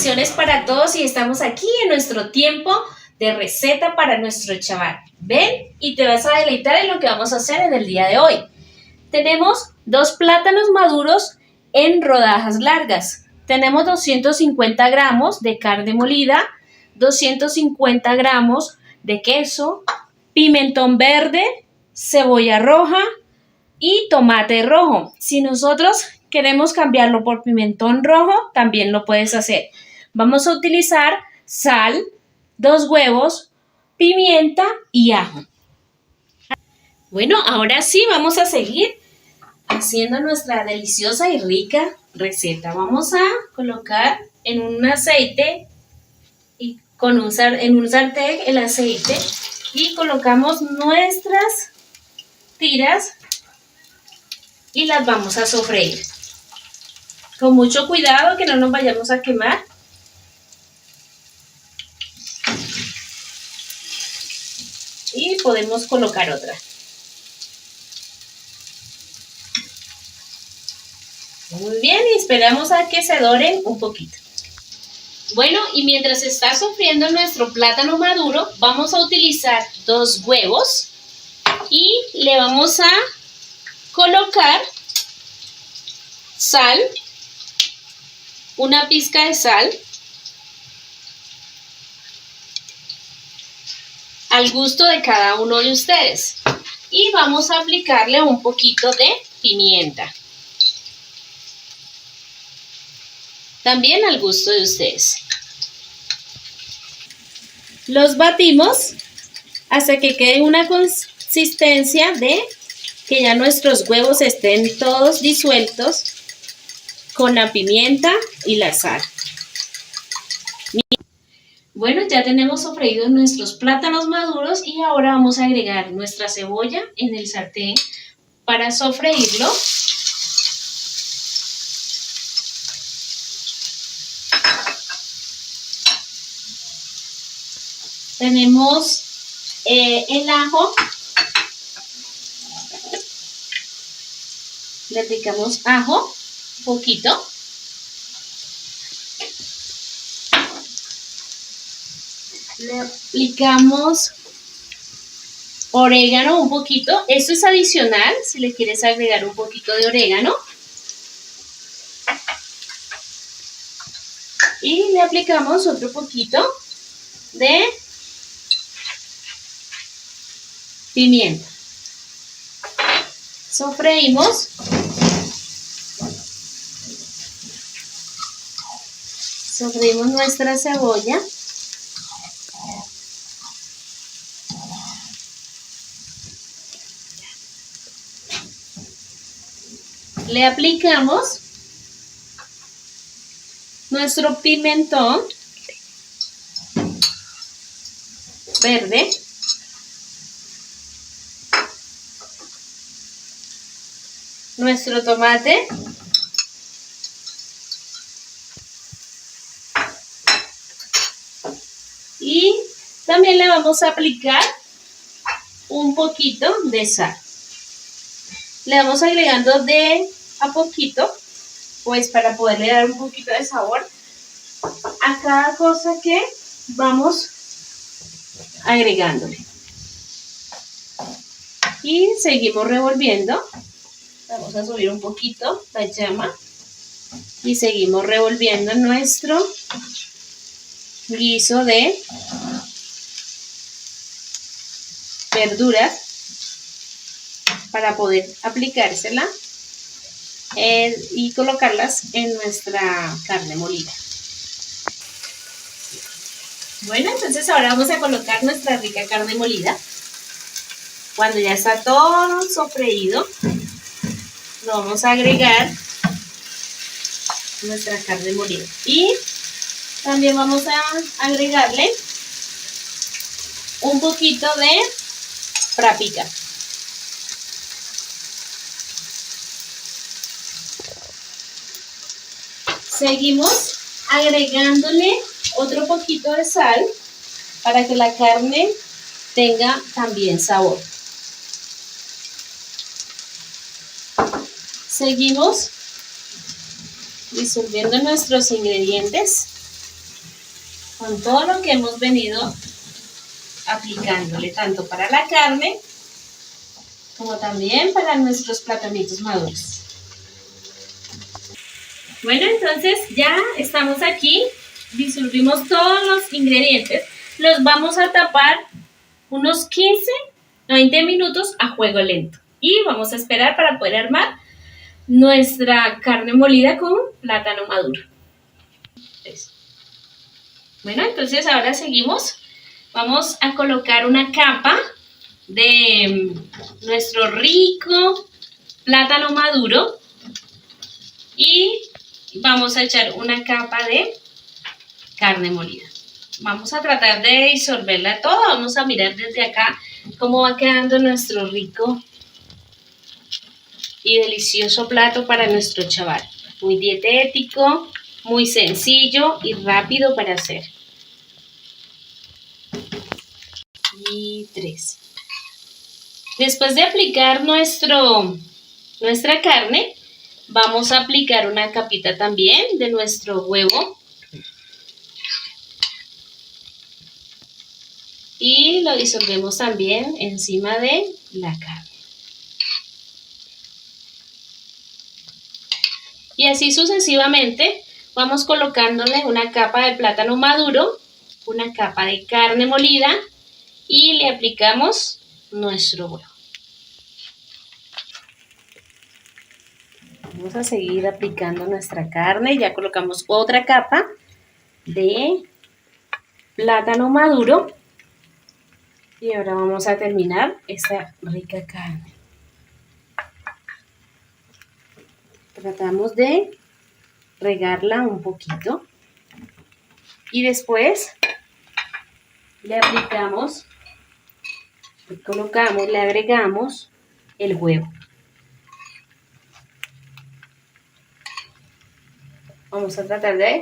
bendiciones para todos y estamos aquí en nuestro tiempo de receta para nuestro chaval. Ven y te vas a deleitar en lo que vamos a hacer en el día de hoy. Tenemos 2 plátanos maduros en rodajas largas. Tenemos 250 gramos de carne molida, 250 gramos de queso, pimentón verde, cebolla roja y tomate rojo. Si nosotros queremos cambiarlo por pimentón rojo, también lo puedes hacer. Vamos a utilizar sal, 2 huevos, pimienta y ajo. Bueno, ahora sí vamos a seguir haciendo nuestra deliciosa y rica receta. Vamos a colocar en un aceite y en un sartén el aceite y colocamos nuestras tiras y las vamos a sofreír. Con mucho cuidado que no nos vayamos a quemar. Y podemos colocar otra. Muy bien, y esperamos a que se doren un poquito. Bueno, y mientras está sofriendo nuestro plátano maduro, vamos a utilizar 2 huevos y le vamos a colocar sal, una pizca de sal, al gusto de cada uno de ustedes. Y vamos a aplicarle un poquito de pimienta. También al gusto de ustedes. Los batimos hasta que quede una consistencia de que ya nuestros huevos estén todos disueltos con la pimienta y la sal. Bueno, ya tenemos sofreídos nuestros plátanos maduros y ahora vamos a agregar nuestra cebolla en el sartén para sofreírlo. Tenemos el ajo, le aplicamos ajo, un poquito. Le aplicamos orégano un poquito, esto es adicional si le quieres agregar un poquito de orégano. Y le aplicamos otro poquito de pimienta. Sofreímos. Sofreímos nuestra cebolla. Le aplicamos nuestro pimentón verde. Nuestro tomate. Y también le vamos a aplicar un poquito de sal. Le vamos agregando de a poquito, pues para poderle dar un poquito de sabor a cada cosa que vamos agregándole. Y seguimos revolviendo. Vamos a subir un poquito la llama y seguimos revolviendo nuestro guiso de verduras para poder aplicársela y colocarlas en nuestra carne molida. Bueno, entonces ahora vamos a colocar nuestra rica carne molida. Cuando ya está todo sofreído, lo vamos a agregar nuestra carne molida. Y también vamos a agregarle un poquito de paprika. Seguimos agregándole otro poquito de sal para que la carne tenga también sabor. Seguimos disolviendo nuestros ingredientes con todo lo que hemos venido aplicándole, tanto para la carne como también para nuestros platanitos maduros. Bueno, entonces ya estamos aquí, disolvimos todos los ingredientes, los vamos a tapar unos 15 a 20 minutos a fuego lento y vamos a esperar para poder armar nuestra carne molida con plátano maduro. Bueno, entonces ahora seguimos, vamos a colocar una capa de nuestro rico plátano maduro y vamos a echar una capa de carne molida. Vamos a tratar de disolverla toda. Vamos a mirar desde acá cómo va quedando nuestro rico y delicioso plato para nuestro chaval. Muy dietético, muy sencillo y rápido para hacer. Y 3. Después de aplicar nuestra carne, vamos a aplicar una capita también de nuestro huevo. Y lo disolvemos también encima de la carne. Y así sucesivamente vamos colocándole una capa de plátano maduro, una capa de carne molida y le aplicamos nuestro huevo. Vamos a seguir aplicando nuestra carne. Ya colocamos otra capa de plátano maduro. Y ahora vamos a terminar esta rica carne. Tratamos de regarla un poquito. Y después le aplicamos, le agregamos el huevo. Vamos a tratar de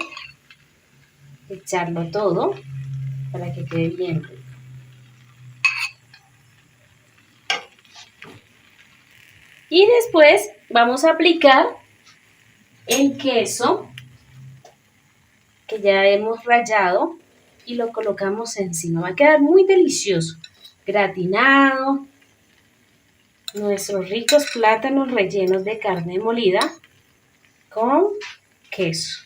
echarlo todo para que quede bien rico. Y después vamos a aplicar el queso que ya hemos rallado y lo colocamos encima. Va a quedar muy delicioso, gratinado. Nuestros ricos plátanos rellenos de carne molida con queso.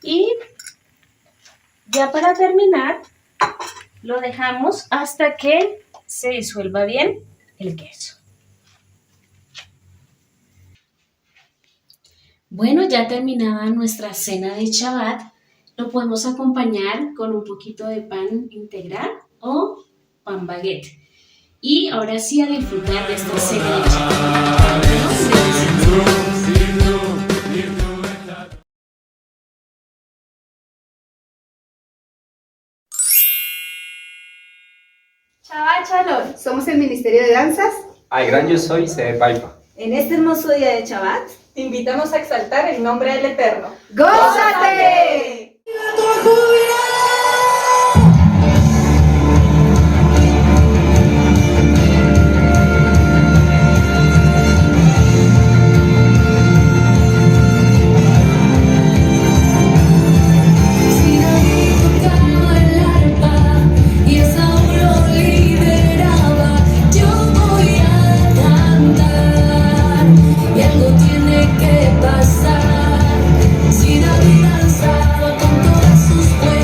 Y ya para terminar, lo dejamos hasta que se disuelva bien el queso. Bueno, ya terminada nuestra cena de Shabbat, lo podemos acompañar con un poquito de pan integral o pan baguette. Y ahora sí a disfrutar de esta cena de Shabbat. Shabbat Shalom, somos el Ministerio de Danzas. Al gran yo soy se Paipa. En este hermoso día de Shabbat, Te invitamos a exaltar el nombre del Eterno. ¡gózate! Si David tocaba el arpa y Esaú lo liberaba, yo voy a cantar y algo tiene que pasar. Si David danzaba con todas sus fuerzas,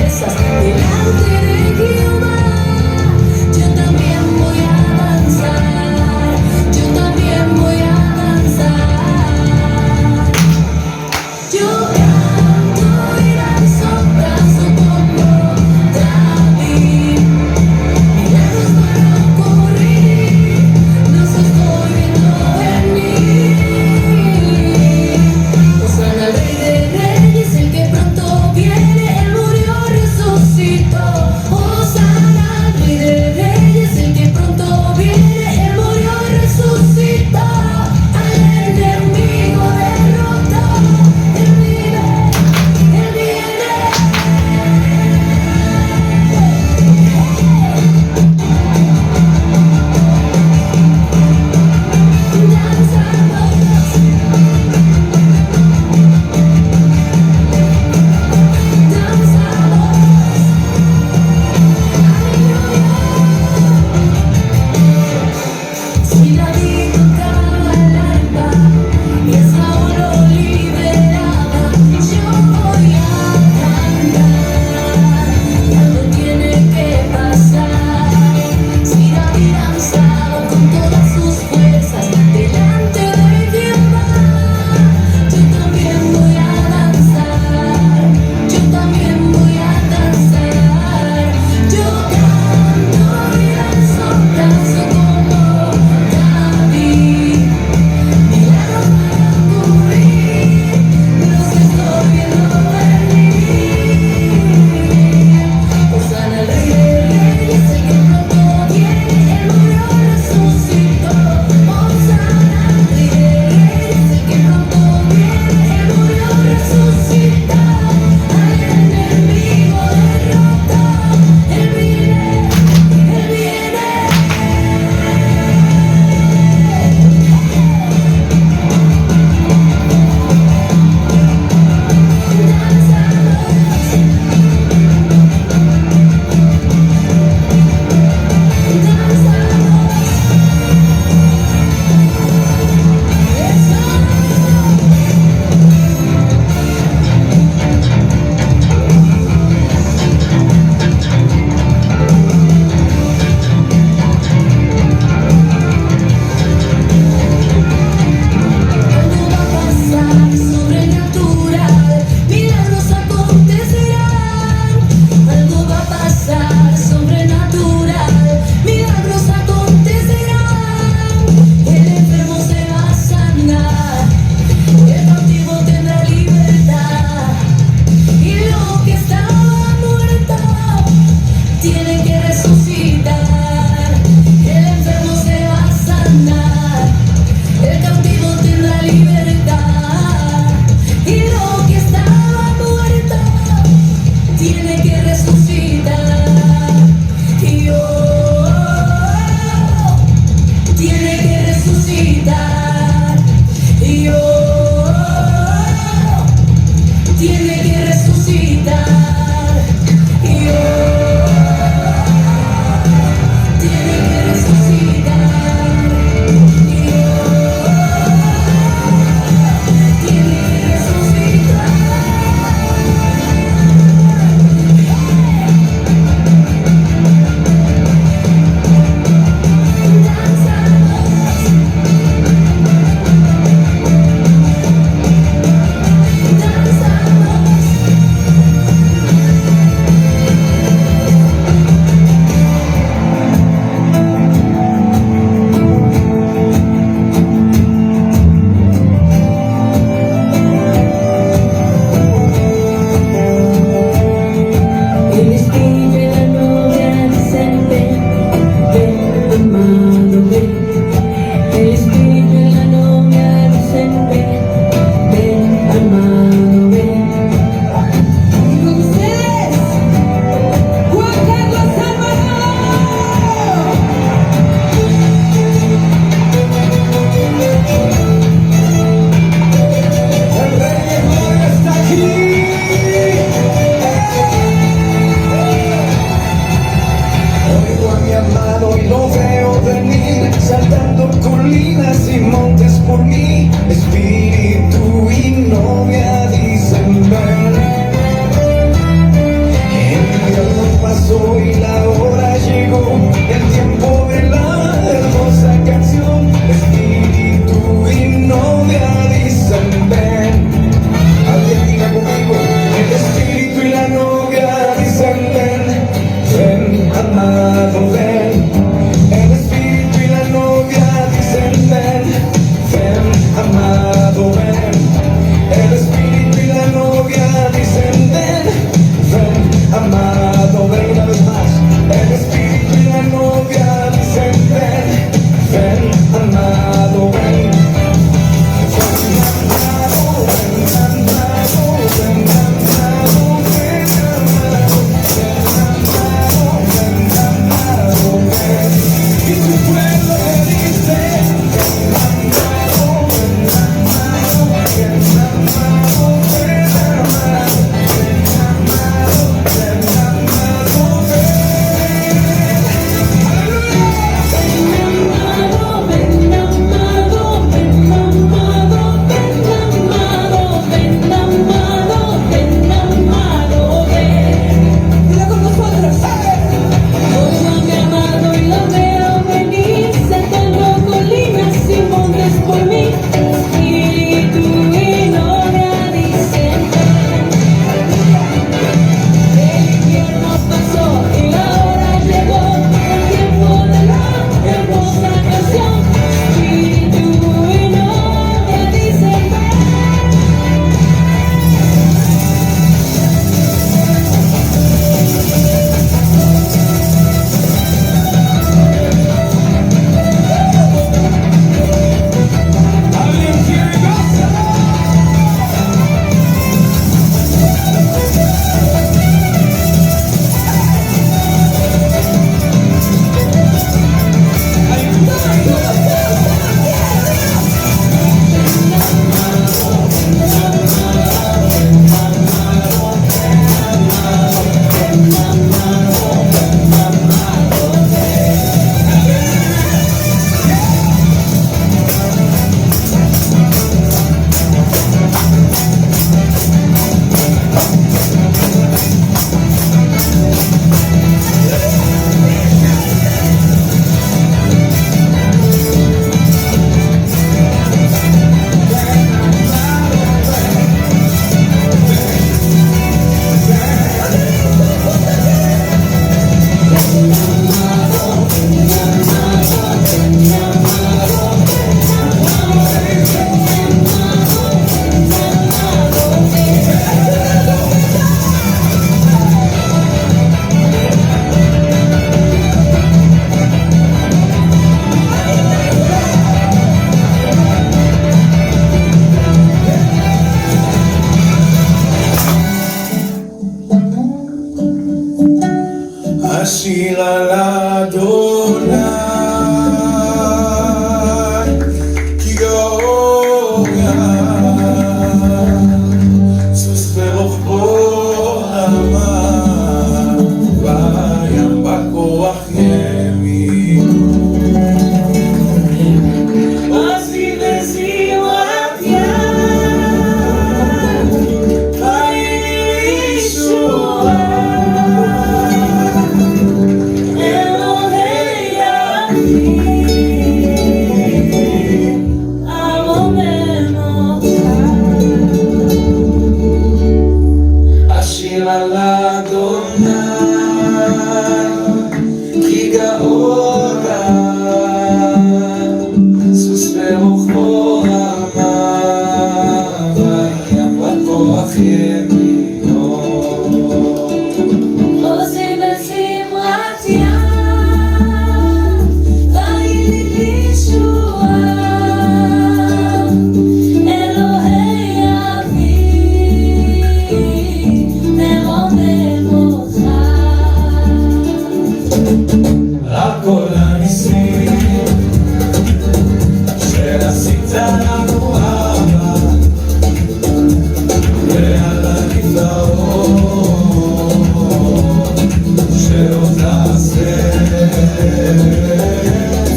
עושים בשמחתיה, ויהי לישועה, אלוהי אבי, נרומם אותך. רק כל הניסים שעשית לנו אבא, ועל הנפלאות שעוד תעשה.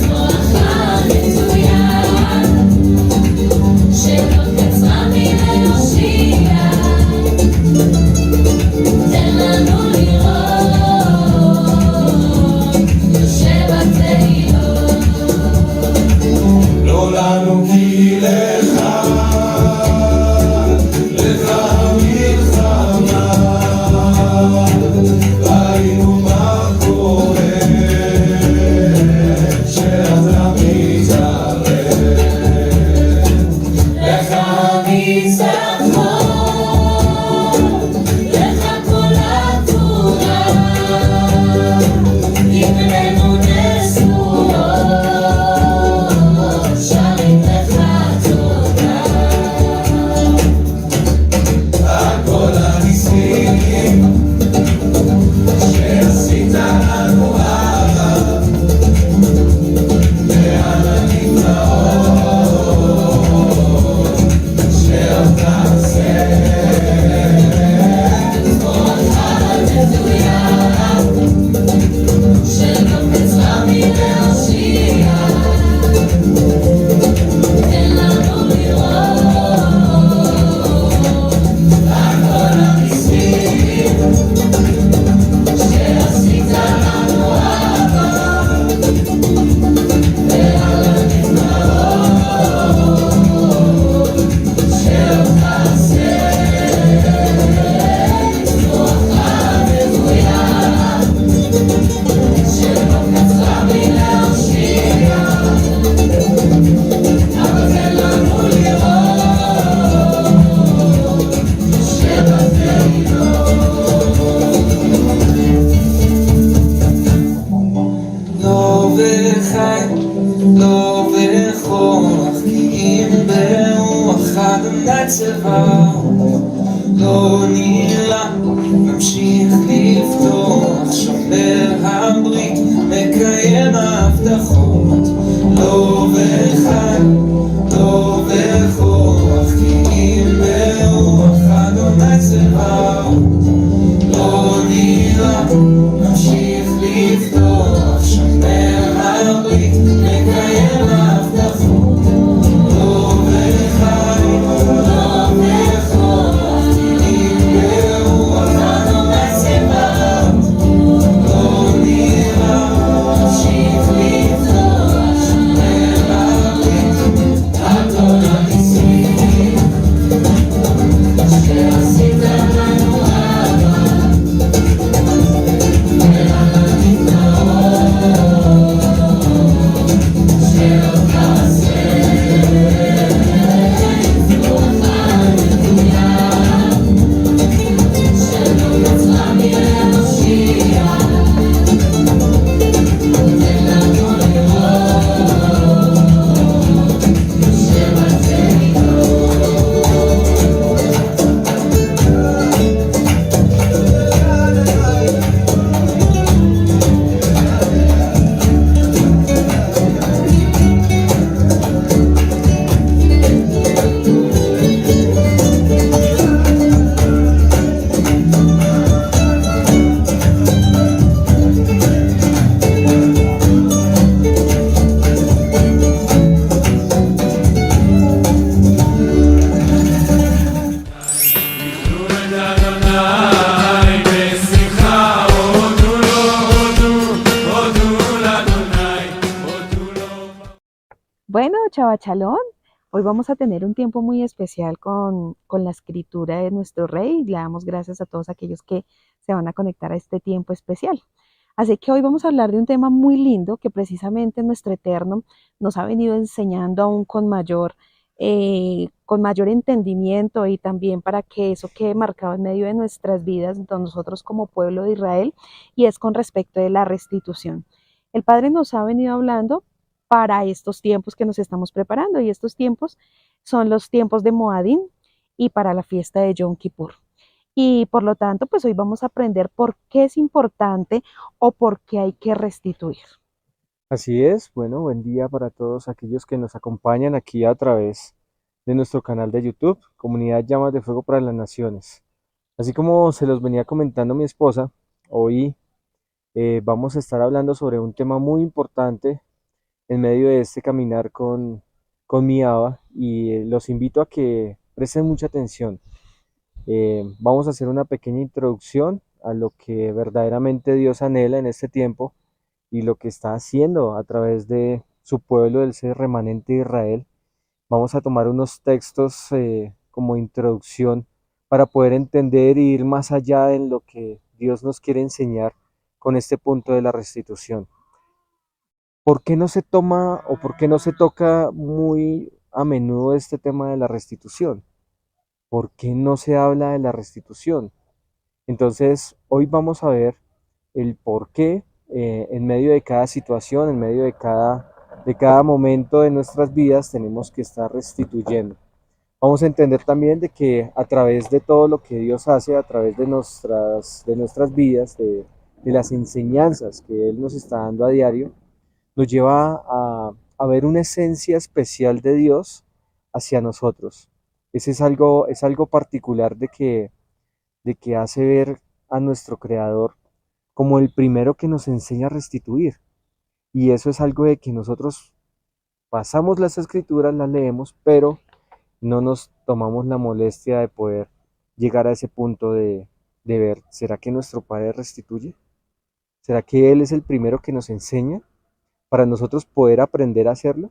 ברכה מצוין, שלא קצרה מלהושיע, תן לנו לראות יושב בתהילות. לא לנו כי לך, לך המלחמה, ראינו מה קורה כשאתה מתערב. לך הניצחון, לך כל התורה, יבננו נשואות, שרים לך תודה. כל הניסים שעשית לנו אבא, ועל הנפלאות שעוד תעשה. ברכה מצוין, שלא קצרה מלהושיע, תן לנו לראות כל הניסים שעשית לנו אבא, ועל הנפלאות שעוד תעשה. ברכה מצוין, שלא קצרה מלהושיע, אבל תן לנו לראות שבתהילות. לא וחי, לא וכוח, כי אם ברוח אדוני צבאות, לא נראה, נמשיך לפתוח, שומר הברית, מקיים הבטחות. לא וחי, לא וכוח, כי אם ברוח אדוני צבאות, לא נראה, נמשיך לפתוח, שומר הברית, מקיים הבטחות. לא וחי, לא וכוח, כי אם ברוח אדוני צבאות, לא נראה, נמשיך לפתוח, שומר הברית. על כל הניסים שעשית לנו אבא, ועל הנפלאות שעוד תעשה. ברכה מצוין, שלא קצרה מלהושיע, תן לנו לראות שבתהילות. Bueno, Chavachalón, hoy vamos a tener un tiempo muy especial con la escritura de nuestro Rey. Le damos gracias a todos aquellos que se van a conectar a este tiempo especial. Así que hoy vamos a hablar de un tema muy lindo que precisamente nuestro Eterno nos ha venido enseñando aún con mayor entendimiento y también para que eso quede marcado en medio de nuestras vidas, de nosotros como pueblo de Israel, y es con respecto de la restitución. El Padre nos ha venido hablando para estos tiempos que nos estamos preparando, y estos tiempos son los tiempos de Moadim y para la fiesta de Yom Kippur. Y por lo tanto, pues hoy vamos a aprender por qué es importante o por qué hay que restituir. Así es, bueno, buen día para todos aquellos que nos acompañan aquí a través de nuestro canal de YouTube, Comunidad Llamas de Fuego para las Naciones. Así como se los venía comentando mi esposa, hoy vamos a estar hablando sobre un tema muy importante en medio de este caminar con mi Abba, y los invito a que presten mucha atención. Vamos a hacer una pequeña introducción a lo que verdaderamente Dios anhela en este tiempo y lo que está haciendo a través de su pueblo, del ser remanente de Israel. Vamos a tomar unos textos como introducción para poder entender e ir más allá en lo que Dios nos quiere enseñar con este punto de la restitución. ¿Por qué no se toma o por qué no se toca muy a menudo este tema de la restitución? ¿Por qué no se habla de la restitución? Entonces, hoy vamos a ver el por qué en medio de cada situación, en medio de cada momento de nuestras vidas tenemos que estar restituyendo. Vamos a entender también de que a través de todo lo que Dios hace, a través de nuestras vidas, de las enseñanzas que Él nos está dando a diario, nos lleva a ver una esencia especial de Dios hacia nosotros. Ese es algo particular de que hace ver a nuestro Creador como el primero que nos enseña a restituir. Y eso es algo de que nosotros pasamos las escrituras, las leemos, pero no nos tomamos la molestia de poder llegar a ese punto de ver, ¿será que nuestro Padre restituye? ¿Será que Él es el primero que nos enseña para nosotros poder aprender a hacerlo?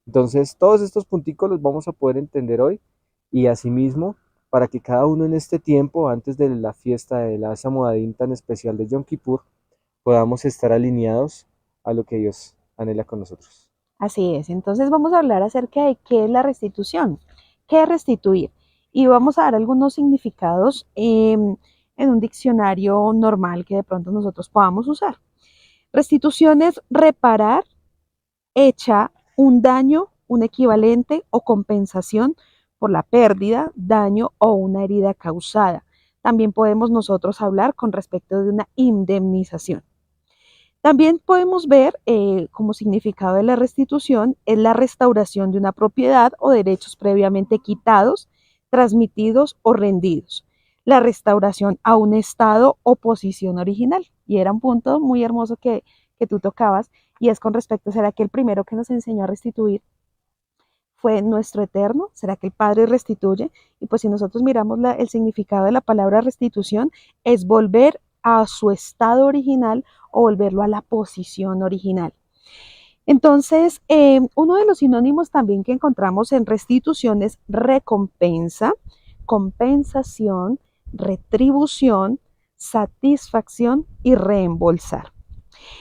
Entonces, todos estos punticos los vamos a poder entender hoy, y asimismo, para que cada uno en este tiempo, antes de la fiesta de la Moadim tan especial de Yom Kippur, podamos estar alineados a lo que Dios anhela con nosotros. Así es, entonces vamos a hablar acerca de qué es la restitución, qué es restituir, y vamos a dar algunos significados en un diccionario normal que de pronto nosotros podamos usar. Restitución es reparar, hecha un daño, un equivalente o compensación por la pérdida, daño o una herida causada. También podemos nosotros hablar con respecto de una indemnización. También podemos ver como significado de la restitución es la restauración de una propiedad o derechos previamente quitados, transmitidos o rendidos. La restauración a un estado o posición original. Y era un punto muy hermoso que tú tocabas, y es con respecto a, ¿será que el primero que nos enseñó a restituir fue nuestro Eterno? ¿Será que el Padre restituye? Y pues si nosotros miramos el significado de la palabra restitución, es volver a su estado original o volverlo a la posición original. Entonces, uno de los sinónimos también que encontramos en restitución es recompensa, compensación, retribución, satisfacción y reembolsar.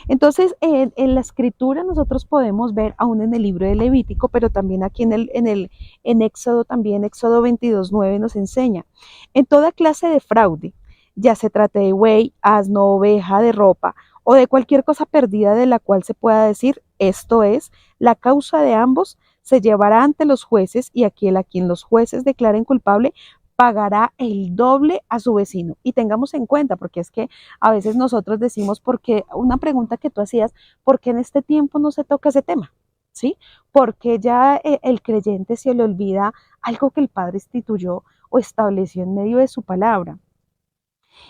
Entonces, en la escritura nosotros podemos ver, aún en el libro de Levítico, pero también aquí en Éxodo, también Éxodo 22:9 nos enseña, en toda clase de fraude, ya se trate de buey, asno, oveja, de ropa o de cualquier cosa perdida de la cual se pueda decir, esto es, la causa de ambos se llevará ante los jueces, y aquel a quien los jueces declaren culpable pagará el doble a su vecino. Y tengamos en cuenta, porque es que a veces nosotros decimos, porque una pregunta que tú hacías, ¿por qué en este tiempo no se toca ese tema? ¿Sí? Porque ya el creyente se le olvida algo que el Padre instituyó o estableció en medio de su palabra.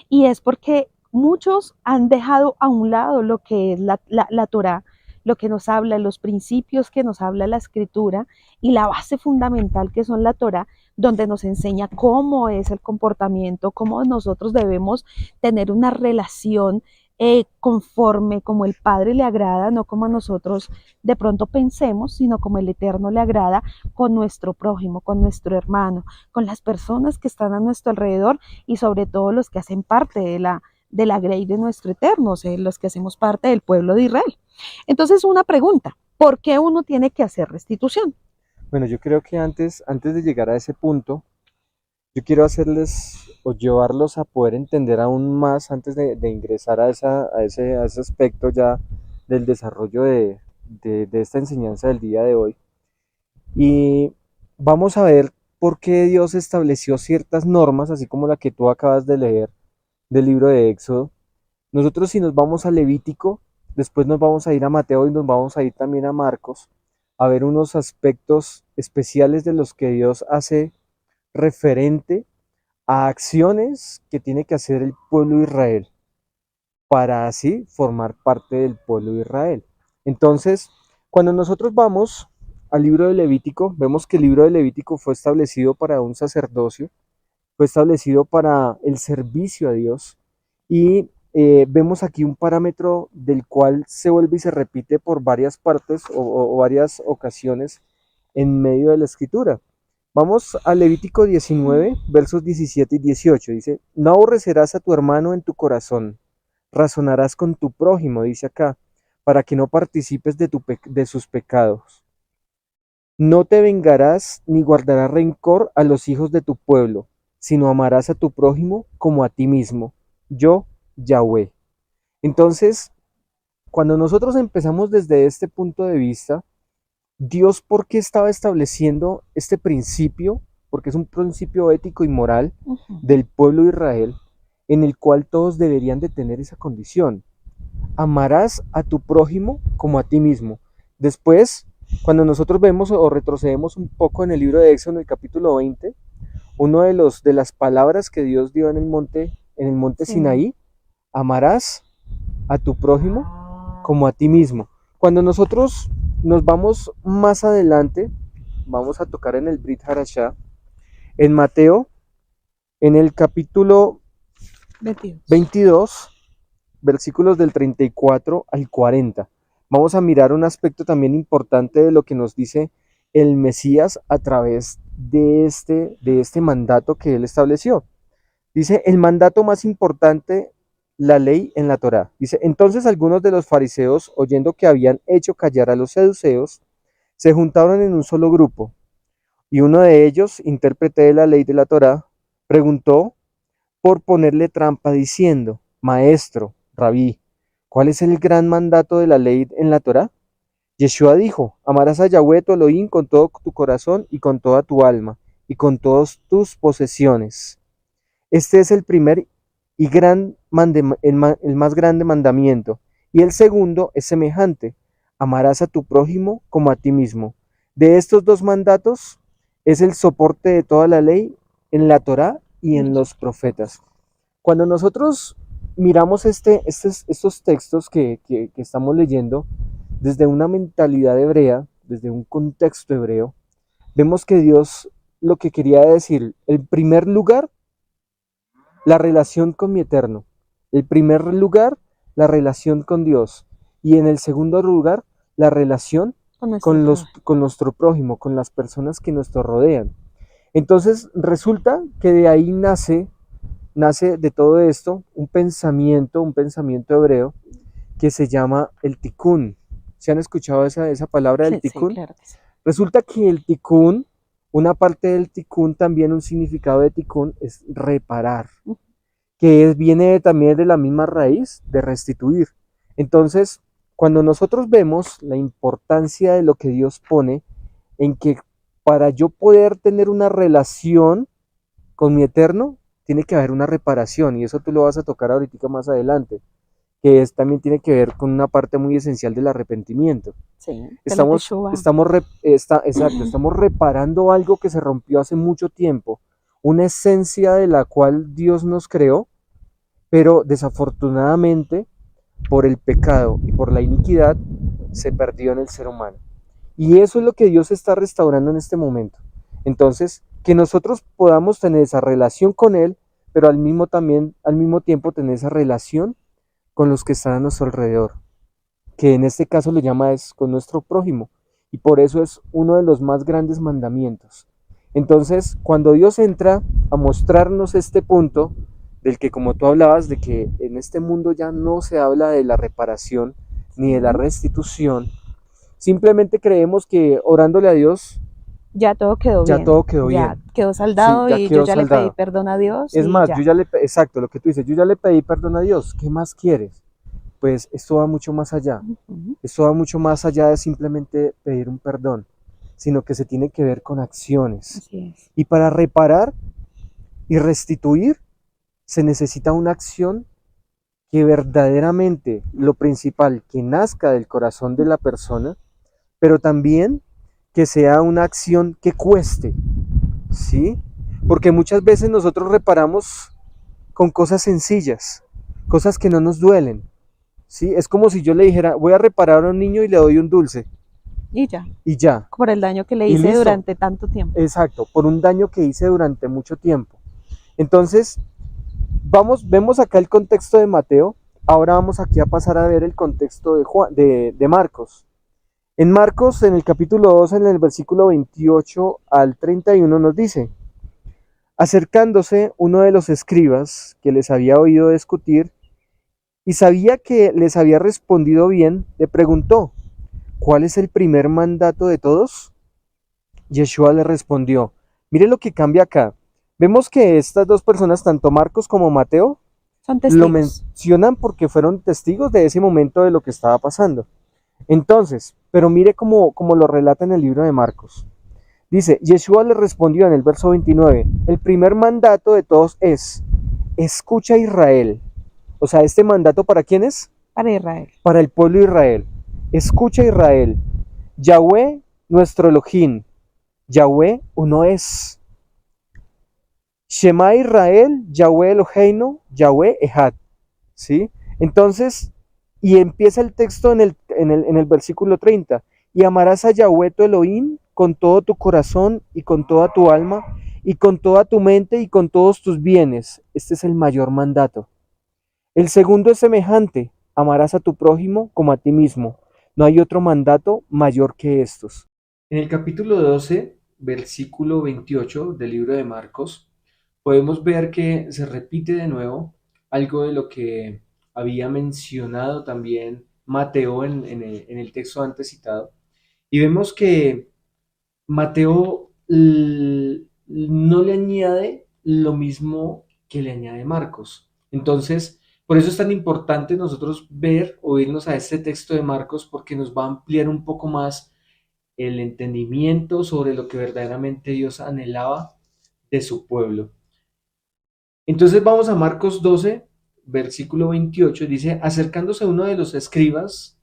Y es porque muchos han dejado a un lado lo que es la Torá, lo que nos habla, los principios que nos habla la escritura y la base fundamental que son la Torá, donde nos enseña cómo es el comportamiento, cómo nosotros debemos tener una relación conforme como el Padre le agrada, no como a nosotros de pronto pensemos, sino como el Eterno le agrada con nuestro prójimo, con nuestro hermano, con las personas que están a nuestro alrededor y sobre todo los que hacen parte de de la grey de nuestro Eterno, o sea, los que hacemos parte del pueblo de Israel. Entonces, una pregunta, ¿por qué uno tiene que hacer restitución? Bueno, yo creo que antes de llegar a ese punto, yo quiero hacerles o llevarlos a poder entender aún más antes de ingresar a ese aspecto ya del desarrollo de esta enseñanza del día de hoy. Y vamos a ver por qué Dios estableció ciertas normas, así como la que tú acabas de leer del libro de Éxodo. Nosotros si nos vamos a Levítico, después nos vamos a ir a Mateo y nos vamos a ir también a Marcos, a ver unos aspectos especiales de los que Dios hace referente a acciones que tiene que hacer el pueblo de Israel para así formar parte del pueblo de Israel. Entonces, cuando nosotros vamos al libro de Levítico, vemos que el libro de Levítico fue establecido para un sacerdocio, fue establecido para el servicio a Dios y vemos aquí un parámetro del cual se vuelve y se repite por varias partes o varias ocasiones en medio de la escritura. Vamos a Levítico 19, versos 17 y 18. Dice, no aborrecerás a tu hermano en tu corazón, razonarás con tu prójimo, dice acá, para que no participes de sus pecados. No te vengarás ni guardarás rencor a los hijos de tu pueblo, sino amarás a tu prójimo como a ti mismo. Yo, Yahweh. Entonces, cuando nosotros empezamos desde este punto de vista, Dios, ¿por qué estaba estableciendo este principio? Porque es un principio ético y moral del pueblo de Israel, en el cual todos deberían de tener esa condición. Amarás a tu prójimo como a ti mismo. Después, cuando nosotros vemos o retrocedemos un poco en el libro de Éxodo, en el capítulo 20, uno de las palabras que Dios dio en el monte sí. Sinaí, amarás a tu prójimo como a ti mismo. Cuando nosotros nos vamos más adelante, vamos a tocar en el Brit Harashá, en Mateo, en el capítulo 22, versículos del 34 al 40. Vamos a mirar un aspecto también importante de lo que nos dice el Mesías a través de este mandato que él estableció. Dice, el mandato más importante, la ley en la Torá. Dice, entonces algunos de los fariseos, oyendo que habían hecho callar a los saduceos, se juntaron en un solo grupo. Y uno de ellos, intérprete de la ley de la Torá, preguntó por ponerle trampa diciendo, maestro, rabí, ¿cuál es el gran mandato de la ley en la Torá? Yeshua dijo, amarás a Yahweh tu Elohim con todo tu corazón y con toda tu alma y con todas tus posesiones. Este es el primer y el más grande mandamiento. Y el segundo es semejante, amarás a tu prójimo como a ti mismo. De estos dos mandatos es el soporte de toda la ley en la Torá y en los profetas. Cuando nosotros miramos estos textos que estamos leyendo desde una mentalidad hebrea, desde un contexto hebreo, vemos que Dios lo que quería decir, en primer lugar, la relación con mi Eterno. En primer lugar, la relación con Dios. Y en el segundo lugar, la relación con nuestro prójimo, con las personas que nos rodean. Entonces, resulta que de ahí nace de todo esto un pensamiento hebreo que se llama el tikkun. ¿Se han escuchado esa palabra del tikkun? Sí, claro que sí. Resulta que el tikkun, una parte del tikkun, también un significado de tikkun es reparar, que viene también de la misma raíz de restituir. Entonces, cuando nosotros vemos la importancia de lo que Dios pone en que para yo poder tener una relación con mi Eterno, tiene que haber una reparación, y eso tú lo vas a tocar ahorita más adelante, que también tiene que ver con una parte muy esencial del arrepentimiento. Sí, estamos reparando algo que se rompió hace mucho tiempo, una esencia de la cual Dios nos creó, pero desafortunadamente por el pecado y por la iniquidad se perdió en el ser humano. Y eso es lo que Dios está restaurando en este momento. Entonces, que nosotros podamos tener esa relación con Él, pero al mismo tiempo tener esa relación con los que están a nuestro alrededor, que en este caso lo llama es con nuestro prójimo, y por eso es uno de los más grandes mandamientos. Entonces, cuando Dios entra a mostrarnos este punto, del que, como tú hablabas, de que en este mundo ya no se habla de la reparación ni de la restitución. Simplemente creemos que orándole a Dios Ya todo quedó ya bien. todo quedó Ya bien. quedó saldado Sí, ya y quedó yo ya le pedí saldado. perdón a Dios Es y más, ya. yo ya exacto, lo que tú dices, yo ya le pedí perdón a Dios, ¿qué más quieres? Pues esto va mucho más allá. Ujú. Esto va mucho más allá de simplemente pedir un perdón, sino que se tiene que ver con acciones. Así es. Y para reparar y restituir se necesita una acción que verdaderamente, lo principal, que nazca del corazón de la persona, pero también que sea una acción que cueste, ¿sí? Porque muchas veces nosotros reparamos con cosas sencillas, cosas que no nos duelen, ¿sí? Es como si yo le dijera, voy a reparar a un niño y le doy un dulce, Y ya, y ya. por el daño que le Y hice listo. durante tanto tiempo. Exacto, por un daño que hice durante mucho tiempo. Entonces, vemos acá el contexto de Mateo, ahora vamos aquí a pasar a ver el contexto de Marcos. En Marcos, en el capítulo 2, en el versículo 28 al 31, nos dice: acercándose uno de los escribas que les había oído discutir y sabía que les había respondido bien, le preguntó: ¿cuál es el primer mandato de todos? Yeshua le respondió. Mire lo que cambia acá. Vemos que estas dos personas, tanto Marcos como Mateo, Son lo testigos. mencionan porque fueron testigos de ese momento de lo que estaba pasando. Entonces, pero mire cómo lo relata en el libro de Marcos. Dice, Yeshua le respondió en el verso 29, el primer mandato de todos es, escucha Israel. O sea, ¿este mandato para quién es? Para Israel. Para el pueblo de Israel. Escucha Israel. Yahweh, nuestro Elohim. Yahweh uno es. Shema Israel, Yahweh Eloheinu, Yahweh Echad. ¿Sí? Entonces, y empieza el texto en el versículo 30. Y amarás a Yahweh tu Elohim con todo tu corazón y con toda tu alma y con toda tu mente y con todos tus bienes. Este es el mayor mandato. El segundo es semejante. Amarás a tu prójimo como a ti mismo. No hay otro mandato mayor que estos. En el capítulo 12, versículo 28 del libro de Marcos, podemos ver que se repite de nuevo algo de lo que había mencionado también Mateo en el texto antes citado. Y vemos que Mateo no le añade lo mismo que le añade Marcos. Entonces, por eso es tan importante nosotros ver o irnos a este texto de Marcos, porque nos va a ampliar un poco más el entendimiento sobre lo que verdaderamente Dios anhelaba de su pueblo. Entonces vamos a Marcos 12, versículo 28, dice, acercándose uno de los escribas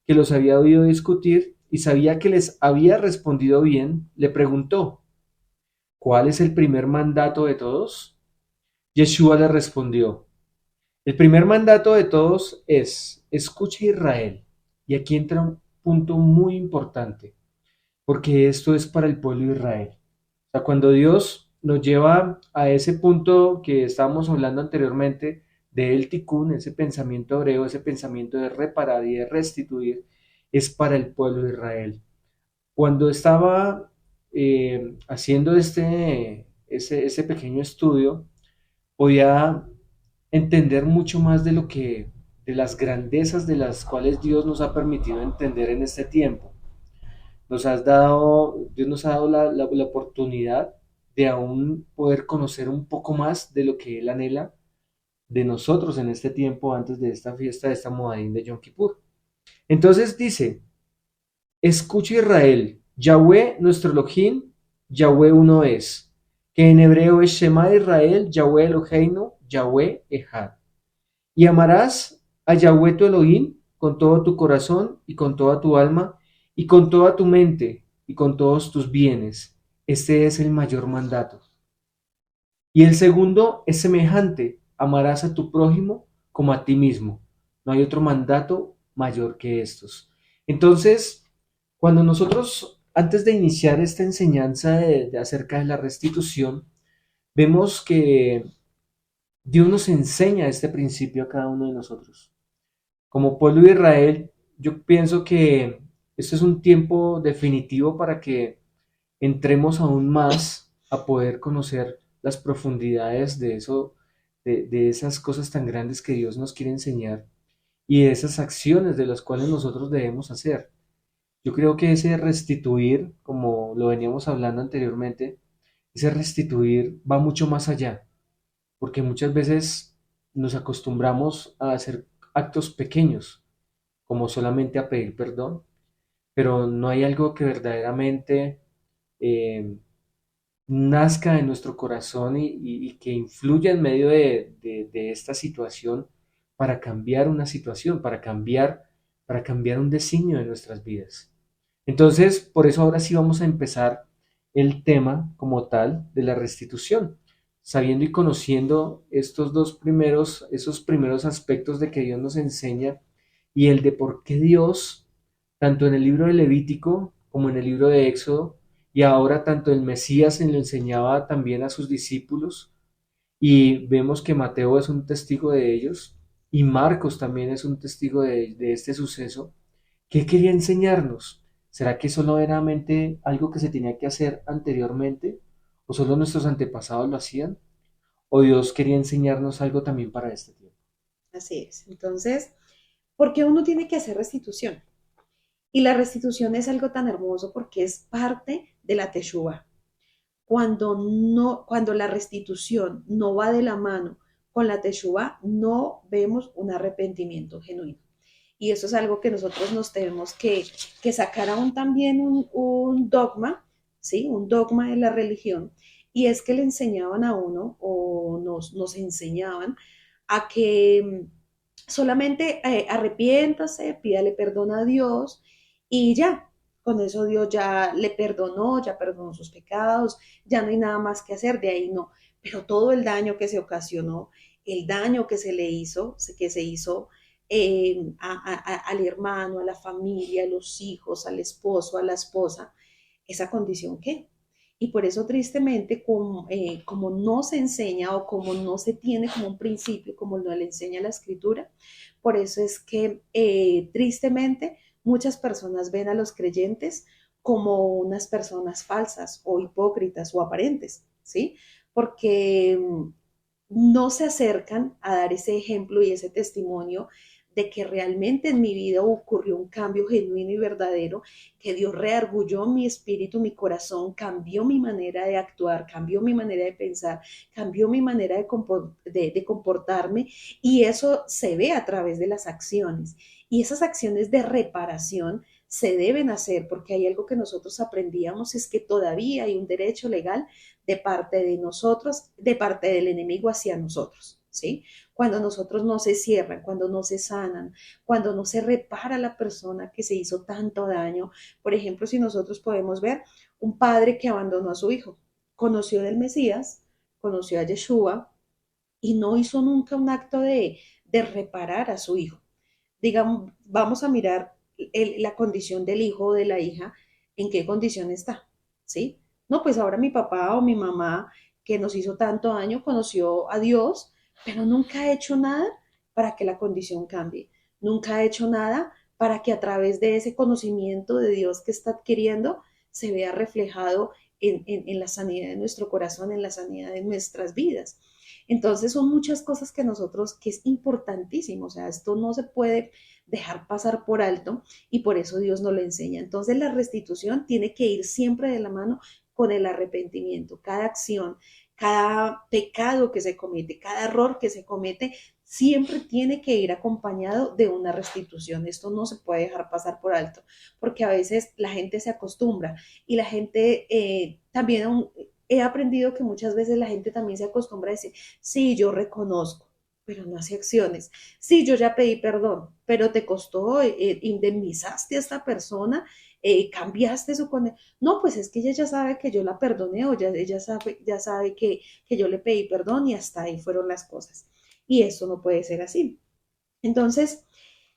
que los había oído discutir y sabía que les había respondido bien, le preguntó, ¿cuál es el primer mandato de todos? Yeshua le respondió, el primer mandato de todos es, escucha Israel. Y aquí entra un punto muy importante, porque esto es para el pueblo de Israel. O sea, cuando Dios nos lleva a ese punto que estábamos hablando anteriormente, de el tikkun, ese pensamiento hebreo, ese pensamiento de reparar y de restituir, es para el pueblo de Israel. Cuando estaba haciendo ese pequeño estudio, podía entender mucho más de las grandezas de las cuales Dios nos ha permitido entender en este tiempo. Dios nos ha dado la oportunidad de aún poder conocer un poco más de lo que Él anhela de nosotros en este tiempo antes de esta fiesta, de esta Moadín de Yom Kippur. Entonces dice, escucha Israel, Yahweh nuestro Elohim, Yahweh uno es, que en hebreo es Shema Israel, Yahweh Eloheinu, Yahweh Echad. Y amarás a Yahweh tu Elohim con todo tu corazón y con toda tu alma y con toda tu mente y con todos tus bienes. Este es el mayor mandato. Y el segundo es semejante, amarás a tu prójimo como a ti mismo. No hay otro mandato mayor que estos. Entonces, cuando nosotros, antes de iniciar esta enseñanza acerca de la restitución, vemos que Dios nos enseña este principio a cada uno de nosotros. Como pueblo de Israel, yo pienso que este es un tiempo definitivo para que entremos aún más a poder conocer las profundidades de eso, de esas cosas tan grandes que Dios nos quiere enseñar y de esas acciones de las cuales nosotros debemos hacer. Yo creo que ese restituir, como lo veníamos hablando anteriormente, ese restituir va mucho más allá, porque muchas veces nos acostumbramos a hacer actos pequeños, como solamente a pedir perdón, pero no hay algo que verdaderamente eh, nazca en nuestro corazón y que influya en medio de esta situación para cambiar una situación, para cambiar un designio de nuestras vidas. Entonces, por eso ahora sí vamos a empezar el tema como tal de la restitución, sabiendo y conociendo esos primeros aspectos de que Dios nos enseña y el de por qué Dios, tanto en el libro de Levítico como en el libro de Éxodo, y ahora tanto el Mesías se lo enseñaba también a sus discípulos, y vemos que Mateo es un testigo de ellos, y Marcos también es un testigo de este suceso. ¿Qué quería enseñarnos? ¿Será que solo era meramente algo que se tenía que hacer anteriormente? ¿O solo nuestros antepasados lo hacían? ¿O Dios quería enseñarnos algo también para este tiempo? Así es. Entonces, ¿por qué uno tiene que hacer restitución? Y la restitución es algo tan hermoso porque es parte de la teshuva. Cuando la restitución no va de la mano con la teshuva, no vemos un arrepentimiento genuino. Y eso es algo que nosotros nos tenemos que sacar aún también un dogma, ¿sí? Un dogma de la religión. Y es que le enseñaban a uno, o nos enseñaban, a que solamente arrepiéntase, pídale perdón a Dios y ya, con eso Dios ya perdonó sus pecados, ya no hay nada más que hacer, de ahí no. Pero todo el daño que se ocasionó, el daño que se le hizo, que se hizo al hermano, a la familia, a los hijos, al esposo, a la esposa, esa condición qué. Y por eso tristemente, como no se enseña o como no se tiene como un principio, como no le enseña la escritura, por eso es que tristemente muchas personas ven a los creyentes como unas personas falsas o hipócritas o aparentes, ¿sí? Porque no se acercan a dar ese ejemplo y ese testimonio de que realmente en mi vida ocurrió un cambio genuino y verdadero, que Dios reargulló mi espíritu, mi corazón, cambió mi manera de actuar, cambió mi manera de pensar, cambió mi manera de comportarme, y eso se ve a través de las acciones. Y esas acciones de reparación se deben hacer porque hay algo que nosotros aprendíamos, es que todavía hay un derecho legal de parte de nosotros, de parte del enemigo hacia nosotros, ¿sí? Cuando nosotros no se cierran, cuando no se sanan, cuando no se repara la persona que se hizo tanto daño. Por ejemplo, si nosotros podemos ver un padre que abandonó a su hijo, conoció del Mesías, conoció a Yeshua y no hizo nunca un acto de reparar a su hijo. Digamos, vamos a mirar la condición del hijo o de la hija, en qué condición está, ¿sí? No, pues ahora mi papá o mi mamá que nos hizo tanto daño conoció a Dios, pero nunca ha hecho nada para que la condición cambie, nunca ha hecho nada para que a través de ese conocimiento de Dios que está adquiriendo se vea reflejado en la sanidad de nuestro corazón, en la sanidad de nuestras vidas. Entonces son muchas cosas que es importantísimo, o sea, esto no se puede dejar pasar por alto y por eso Dios nos lo enseña. Entonces la restitución tiene que ir siempre de la mano con el arrepentimiento. Cada acción, cada pecado que se comete, cada error que se comete, siempre tiene que ir acompañado de una restitución. Esto no se puede dejar pasar por alto, porque a veces la gente se acostumbra y la gente también he aprendido que muchas veces la gente también se acostumbra a decir, sí, yo reconozco, pero no hace acciones. Sí, yo ya pedí perdón, pero te costó, indemnizaste a esta persona, cambiaste su condena. No, pues es que ella ya sabe que yo la perdoné o ella sabe que yo le pedí perdón y hasta ahí fueron las cosas. Y eso no puede ser así. Entonces,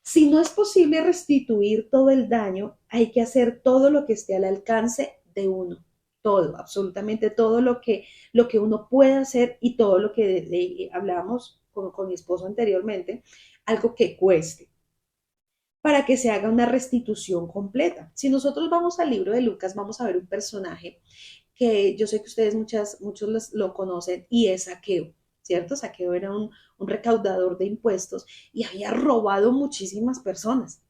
si no es posible restituir todo el daño, hay que hacer todo lo que esté al alcance de uno. Todo, absolutamente todo lo que uno puede hacer y todo lo que hablábamos con mi esposo anteriormente, algo que cueste, para que se haga una restitución completa. Si nosotros vamos al libro de Lucas, vamos a ver un personaje que yo sé que ustedes muchos lo conocen y es Zaqueo. ¿cierto? Saqueo era un recaudador de impuestos y había robado muchísimas personas.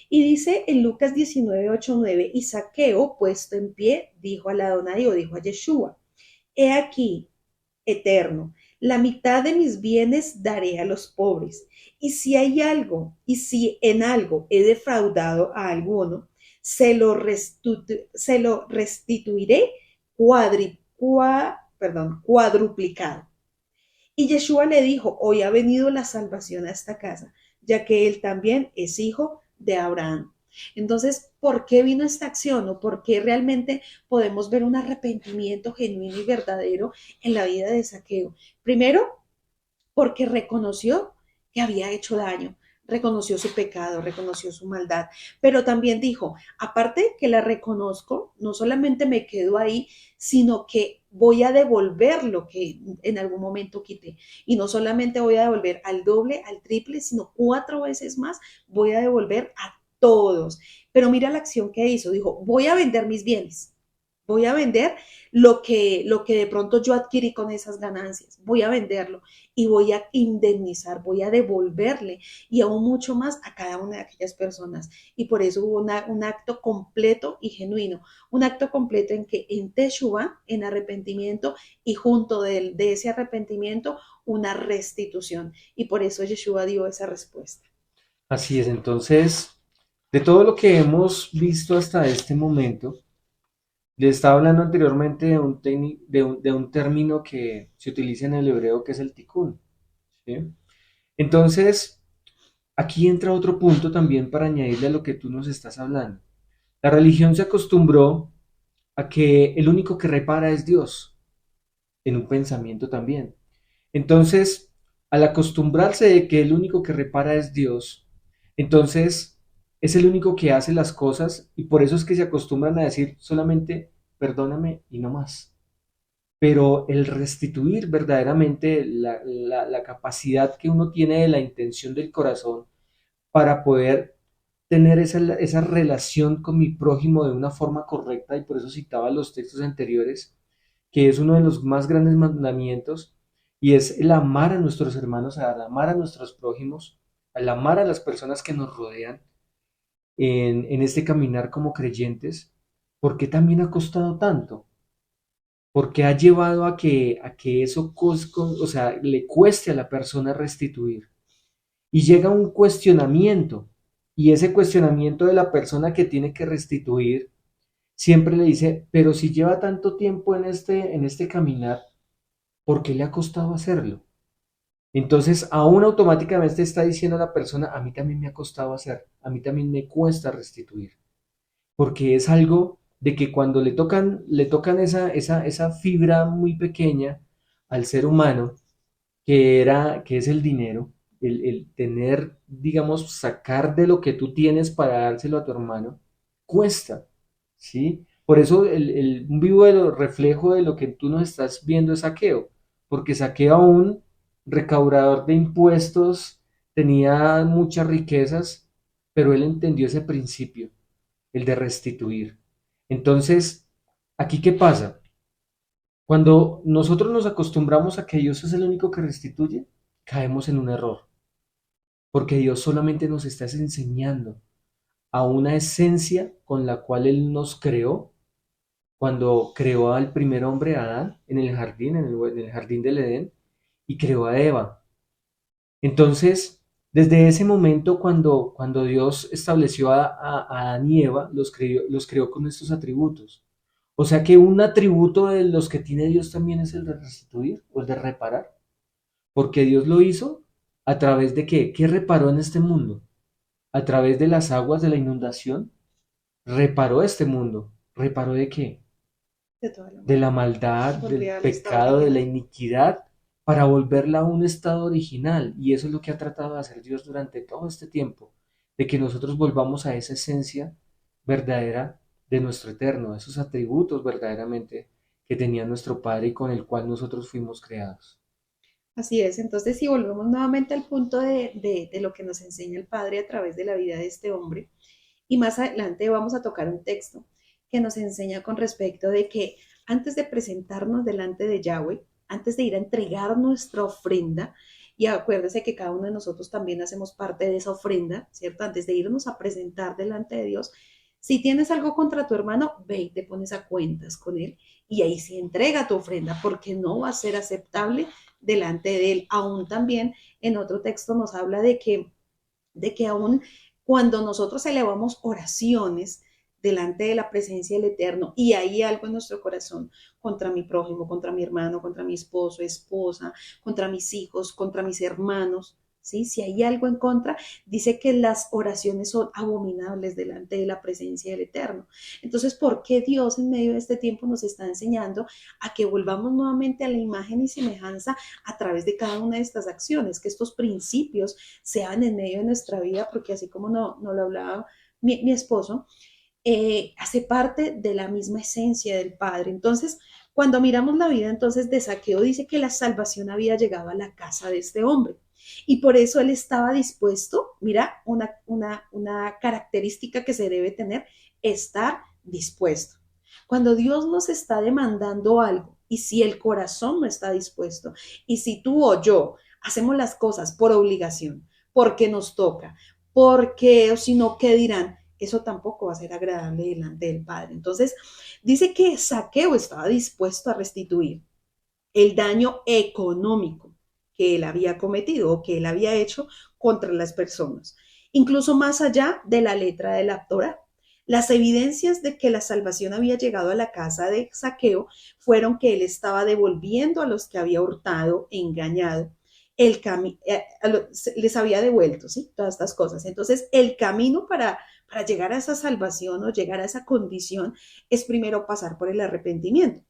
Y dice en Lucas 19, 8, 9, y Saqueo, puesto en pie, dijo al Adonai, o dijo a Yeshua, he aquí, Eterno, la mitad de mis bienes daré a los pobres. Y si hay algo, y si en algo he defraudado a alguno, se lo restituiré cuadruplicado. Y Yeshua le dijo, hoy ha venido la salvación a esta casa, ya que él también es hijo de Abraham. Entonces, ¿por qué vino esta acción o por qué realmente podemos ver un arrepentimiento genuino y verdadero en la vida de Saqueo? Primero, porque reconoció que había hecho daño, reconoció su pecado, reconoció su maldad, pero también dijo, aparte que la reconozco, no solamente me quedo ahí, sino que voy a devolver lo que en algún momento quité. Y no solamente voy a devolver al doble, al triple, sino 4 veces más voy a devolver a todos. Pero mira la acción que hizo, dijo, voy a vender mis bienes. Voy a vender lo que de pronto yo adquirí con esas ganancias. Voy a venderlo y voy a indemnizar, voy a devolverle y aún mucho más a cada una de aquellas personas. Y por eso hubo un acto completo y genuino, un acto completo en que en Teshuvá, en arrepentimiento y junto de ese arrepentimiento, una restitución. Y por eso Yeshua dio esa respuesta. Así es, entonces, de todo lo que hemos visto hasta este momento, le estaba hablando anteriormente de un término que se utiliza en el hebreo que es el tikkun, ¿sí? Entonces, aquí entra otro punto también para añadirle a lo que tú nos estás hablando. La religión se acostumbró a que el único que repara es Dios, en un pensamiento también. Entonces, al acostumbrarse de que el único que repara es Dios, entonces es el único que hace las cosas y por eso es que se acostumbran a decir solamente perdóname y no más. Pero el restituir verdaderamente la capacidad que uno tiene de la intención del corazón para poder tener esa relación con mi prójimo de una forma correcta, y por eso citaba los textos anteriores, que es uno de los más grandes mandamientos, y es el amar a nuestros hermanos, al amar a nuestros prójimos, al amar a las personas que nos rodean en este caminar como creyentes. ¿Por qué también ha costado tanto? Porque ha llevado a que eso o sea, le cueste a la persona restituir. Y llega un cuestionamiento, y ese cuestionamiento de la persona que tiene que restituir siempre le dice, pero si lleva tanto tiempo en este caminar, ¿por qué le ha costado hacerlo? Entonces, aún automáticamente está diciendo a la persona, a mí también me ha costado hacer, a mí también me cuesta restituir, porque es algo de que cuando le tocan esa fibra muy pequeña al ser humano, que es el dinero, el tener, digamos, sacar de lo que tú tienes para dárselo a tu hermano, cuesta, ¿sí? Por eso un vivo reflejo de lo que tú nos estás viendo es Saqueo, porque Saqueo aún, recaudador de impuestos, tenía muchas riquezas, pero él entendió ese principio, el de restituir. Entonces, ¿aquí qué pasa? Cuando nosotros nos acostumbramos a que Dios es el único que restituye, caemos en un error, porque Dios solamente nos está enseñando a una esencia con la cual Él nos creó cuando creó al primer hombre, Adán, en el jardín, en el jardín del Edén, y creó a Eva. Entonces, desde ese momento, cuando Dios estableció a Adán y Eva, los creó con estos atributos. O sea que un atributo de los que tiene Dios también es el de restituir o el de reparar. Porque Dios lo hizo a través de ¿qué? ¿Qué reparó en este mundo? A través de las aguas de la inundación, reparó este mundo. ¿Reparó de qué? De la maldad, del pecado, de la iniquidad, para volverla a un estado original. Y eso es lo que ha tratado de hacer Dios durante todo este tiempo, de que nosotros volvamos a esa esencia verdadera de nuestro eterno, esos atributos verdaderamente que tenía nuestro Padre y con el cual nosotros fuimos creados. Así es, entonces si volvemos nuevamente al punto de lo que nos enseña el Padre a través de la vida de este hombre, y más adelante vamos a tocar un texto que nos enseña con respecto de que antes de presentarnos delante de Yahweh, antes de ir a entregar nuestra ofrenda, y acuérdese que cada uno de nosotros también hacemos parte de esa ofrenda, ¿cierto? Antes de irnos a presentar delante de Dios, si tienes algo contra tu hermano, ve y te pones a cuentas con él y ahí sí entrega tu ofrenda, porque no va a ser aceptable delante de él. Aún también en otro texto nos habla de que aún cuando nosotros elevamos oraciones delante de la presencia del Eterno y hay algo en nuestro corazón contra mi prójimo, contra mi hermano, contra mi esposo, esposa, contra mis hijos, contra mis hermanos, ¿sí? Si hay algo en contra, dice que las oraciones son abominables delante de la presencia del Eterno. Entonces, ¿por qué Dios en medio de este tiempo nos está enseñando a que volvamos nuevamente a la imagen y semejanza a través de cada una de estas acciones? Que estos principios sean en medio de nuestra vida, porque así como no lo hablaba mi esposo, hace parte de la misma esencia del Padre. Entonces, cuando miramos la vida entonces de Zaqueo, dice que la salvación había llegado a la casa de este hombre. Y por eso él estaba dispuesto, mira, una característica que se debe tener, estar dispuesto. Cuando Dios nos está demandando algo, y si el corazón no está dispuesto, y si tú o yo hacemos las cosas por obligación, porque nos toca, porque, o si no, ¿qué dirán? Eso tampoco va a ser agradable delante del Padre. Entonces, dice que Zaqueo estaba dispuesto a restituir el daño económico que él había cometido o que él había hecho contra las personas, incluso más allá de la letra de la Torá. Las evidencias de que la salvación había llegado a la casa de Zaqueo fueron que él estaba devolviendo a los que había hurtado, engañado, les había devuelto, ¿sí? Todas estas cosas. Entonces, el camino para llegar a esa salvación o llegar a esa condición es primero pasar por el arrepentimiento.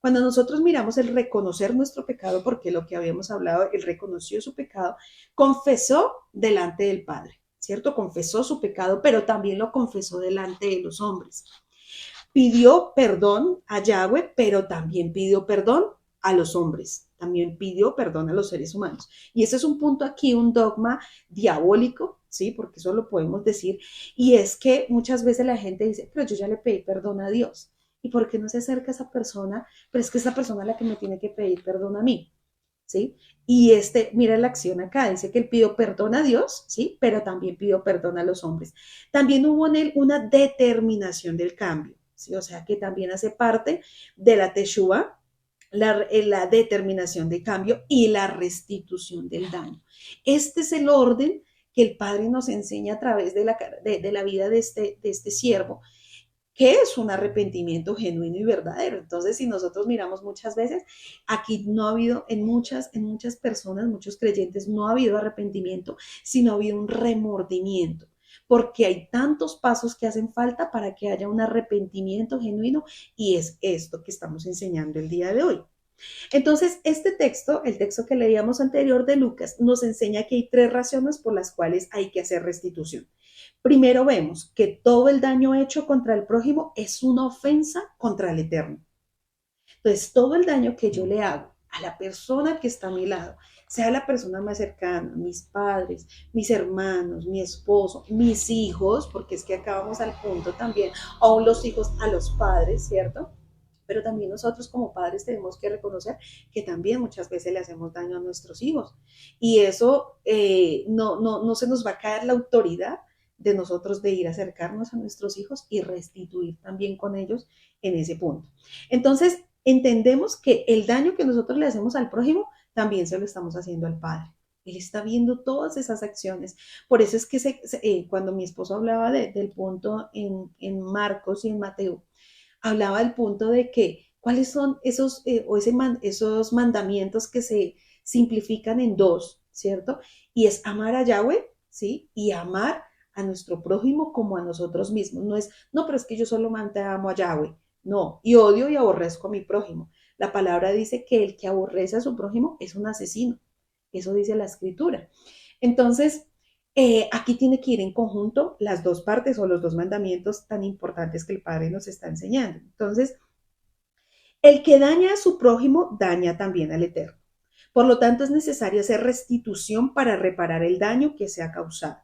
Cuando nosotros miramos el reconocer nuestro pecado, porque lo que habíamos hablado, él reconoció su pecado, confesó delante del Padre, ¿cierto? Confesó su pecado, pero también lo confesó delante de los hombres. Pidió perdón a Yahweh, pero también pidió perdón a los hombres, también pidió perdón a los seres humanos. Y ese es un punto aquí, un dogma diabólico, ¿sí? Porque eso lo podemos decir, y es que muchas veces la gente dice, pero yo ya le pedí perdón a Dios. ¿Y por qué no se acerca a esa persona? Pero es que esa persona es la que me tiene que pedir perdón a mí, ¿sí? Y mira la acción acá, dice que él pidió perdón a Dios, ¿sí? Pero también pidió perdón a los hombres. También hubo en él una determinación del cambio, ¿sí? O sea, que también hace parte de la teshuva, la determinación de cambio y la restitución del daño. Este es el orden que el Padre nos enseña a través de la vida de este siervo, que es un arrepentimiento genuino y verdadero. Entonces, si nosotros miramos muchas veces, aquí no ha habido, en muchas personas, muchos creyentes, no ha habido arrepentimiento, sino ha habido un remordimiento, porque hay tantos pasos que hacen falta para que haya un arrepentimiento genuino, y es esto que estamos enseñando el día de hoy. Entonces, este texto, el texto que leíamos anterior de Lucas, nos enseña que hay 3 razones por las cuales hay que hacer restitución. Primero vemos que todo el daño hecho contra el prójimo es una ofensa contra el Eterno. Entonces, todo el daño que yo le hago a la persona que está a mi lado, sea la persona más cercana, mis padres, mis hermanos, mi esposo, mis hijos, porque es que acá vamos al punto también, aún los hijos a los padres, ¿cierto? Pero también nosotros como padres tenemos que reconocer que también muchas veces le hacemos daño a nuestros hijos. Y eso no se nos va a caer la autoridad de nosotros de ir a acercarnos a nuestros hijos y restituir también con ellos en ese punto. Entonces, entendemos que el daño que nosotros le hacemos al prójimo también se lo estamos haciendo al Padre. Él está viendo todas esas acciones. Por eso es que cuando mi esposo hablaba del punto en Marcos y en Mateo, hablaba del punto de que cuáles son esos mandamientos que se simplifican en 2, ¿cierto? Y es amar a Yahweh, ¿sí? Y amar a nuestro prójimo como a nosotros mismos. Pero es que yo solamente amo a Yahweh. No, y odio y aborrezco a mi prójimo. La palabra dice que el que aborrece a su prójimo es un asesino. Eso dice la Escritura. Entonces, aquí tiene que ir en conjunto las 2 partes o los 2 mandamientos tan importantes que el Padre nos está enseñando. Entonces, el que daña a su prójimo daña también al Eterno. Por lo tanto, es necesario hacer restitución para reparar el daño que se ha causado.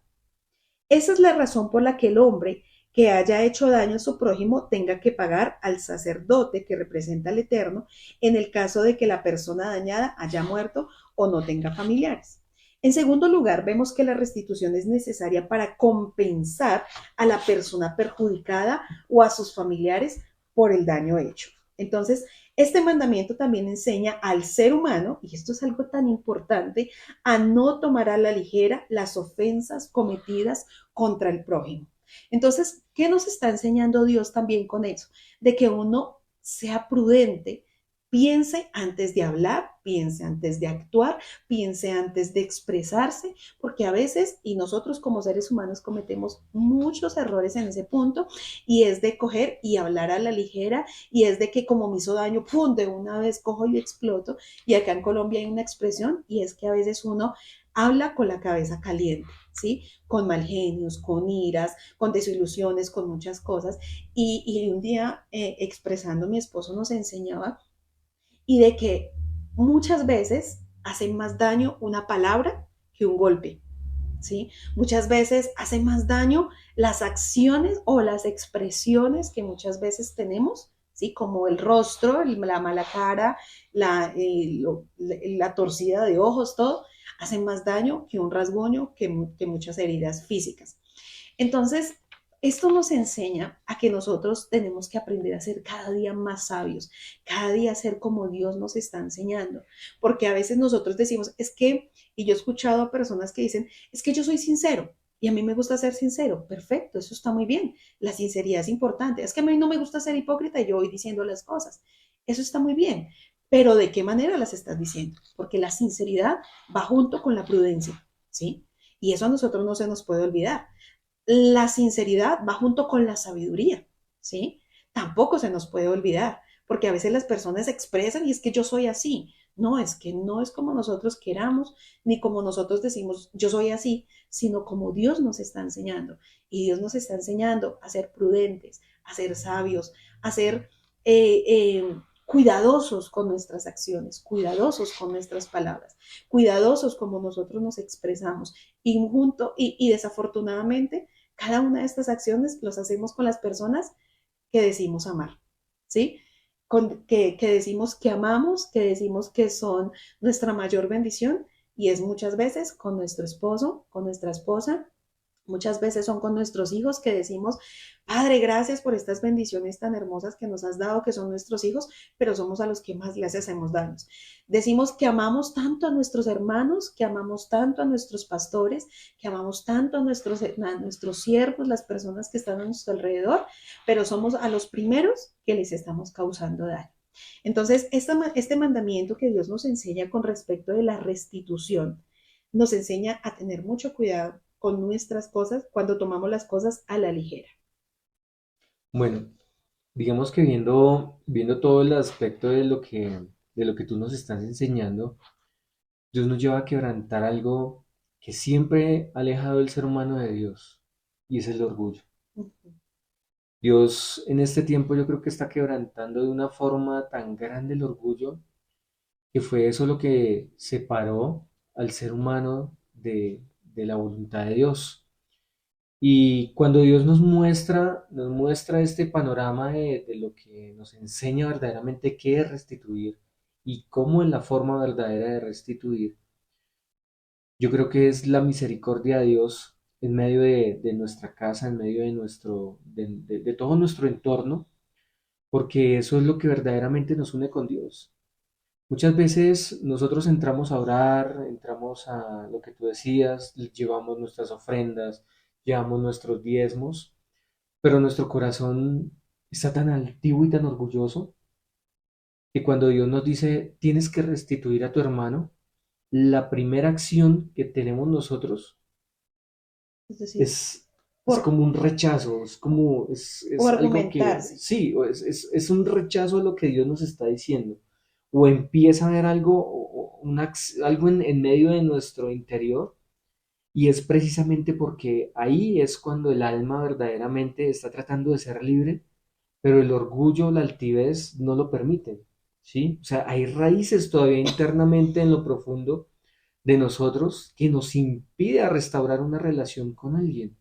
Esa es la razón por la que el hombre que haya hecho daño a su prójimo tenga que pagar al sacerdote que representa al Eterno en el caso de que la persona dañada haya muerto o no tenga familiares. En segundo lugar, vemos que la restitución es necesaria para compensar a la persona perjudicada o a sus familiares por el daño hecho. Entonces, este mandamiento también enseña al ser humano, y esto es algo tan importante, a no tomar a la ligera las ofensas cometidas contra el prójimo. Entonces, ¿qué nos está enseñando Dios también con eso? De que uno sea prudente, piense antes de hablar, piense antes de actuar, piense antes de expresarse, porque a veces, y nosotros como seres humanos cometemos muchos errores en ese punto, y es de coger y hablar a la ligera, y es de que como me hizo daño, ¡pum!, de una vez cojo y exploto. Y acá en Colombia hay una expresión, y es que a veces uno habla con la cabeza caliente, ¿sí? Con mal genios, con iras, con desilusiones, con muchas cosas. Y un día expresando, mi esposo nos enseñaba y de que muchas veces hace más daño una palabra que un golpe, ¿sí? Muchas veces hace más daño las acciones o las expresiones que muchas veces tenemos, ¿sí? Como el rostro, la mala cara, la torcida de ojos, todo, hacen más daño que un rasguño, que muchas heridas físicas. Entonces, esto nos enseña a que nosotros tenemos que aprender a ser cada día más sabios, cada día ser como Dios nos está enseñando, porque a veces nosotros decimos, es que, y yo he escuchado a personas que dicen, es que yo soy sincero y a mí me gusta ser sincero. Perfecto, eso está muy bien, la sinceridad es importante. Es que a mí no me gusta ser hipócrita y yo voy diciendo las cosas. Eso está muy bien, pero ¿de qué manera las estás diciendo? Porque la sinceridad va junto con la prudencia, ¿sí? Y eso a nosotros no se nos puede olvidar. La sinceridad va junto con la sabiduría, ¿sí? Tampoco se nos puede olvidar, porque a veces las personas expresan y es que yo soy así. No, es que no es como nosotros queramos, ni como nosotros decimos yo soy así, sino como Dios nos está enseñando. Y Dios nos está enseñando a ser prudentes, a ser sabios, a ser cuidadosos con nuestras acciones, cuidadosos con nuestras palabras, cuidadosos como nosotros nos expresamos. Y desafortunadamente, cada una de estas acciones los hacemos con las personas que decimos amar, ¿sí? Que decimos que amamos, que decimos que son nuestra mayor bendición, y es muchas veces con nuestro esposo, con nuestra esposa. Muchas veces son con nuestros hijos que decimos, Padre, gracias por estas bendiciones tan hermosas que nos has dado, que son nuestros hijos, pero somos a los que más les hacemos daños. Decimos que amamos tanto a nuestros hermanos, que amamos tanto a nuestros pastores, que amamos tanto a nuestros siervos, las personas que están a nuestro alrededor, pero somos a los primeros que les estamos causando daño. Entonces, este mandamiento que Dios nos enseña con respecto de la restitución, nos enseña a tener mucho cuidado con nuestras cosas cuando tomamos las cosas a la ligera. Bueno, digamos que viendo todo el aspecto de lo que tú nos estás enseñando, Dios nos lleva a quebrantar algo que siempre ha alejado el ser humano de Dios, y es el orgullo. Dios en este tiempo yo creo que está quebrantando de una forma tan grande el orgullo, que fue eso lo que separó al ser humano de la voluntad de Dios. Y cuando Dios nos muestra este panorama de lo que nos enseña verdaderamente qué es restituir y cómo es la forma verdadera de restituir, yo creo que es la misericordia de Dios en medio de nuestra casa, en medio de todo nuestro entorno, porque eso es lo que verdaderamente nos une con Dios. Muchas veces nosotros entramos a orar, entramos a lo que tú decías, llevamos nuestras ofrendas, llevamos nuestros diezmos, pero nuestro corazón está tan altivo y tan orgulloso que cuando Dios nos dice tienes que restituir a tu hermano, la primera acción que tenemos nosotros Es decir, es como un rechazo, es o algo que, argumentarse. sí, es un rechazo a lo que Dios nos está diciendo. O empieza a haber algo en medio de nuestro interior, y es precisamente porque ahí es cuando el alma verdaderamente está tratando de ser libre, pero el orgullo, la altivez no lo permiten, ¿sí? O sea, hay raíces todavía internamente en lo profundo de nosotros que nos impide a restaurar una relación con alguien.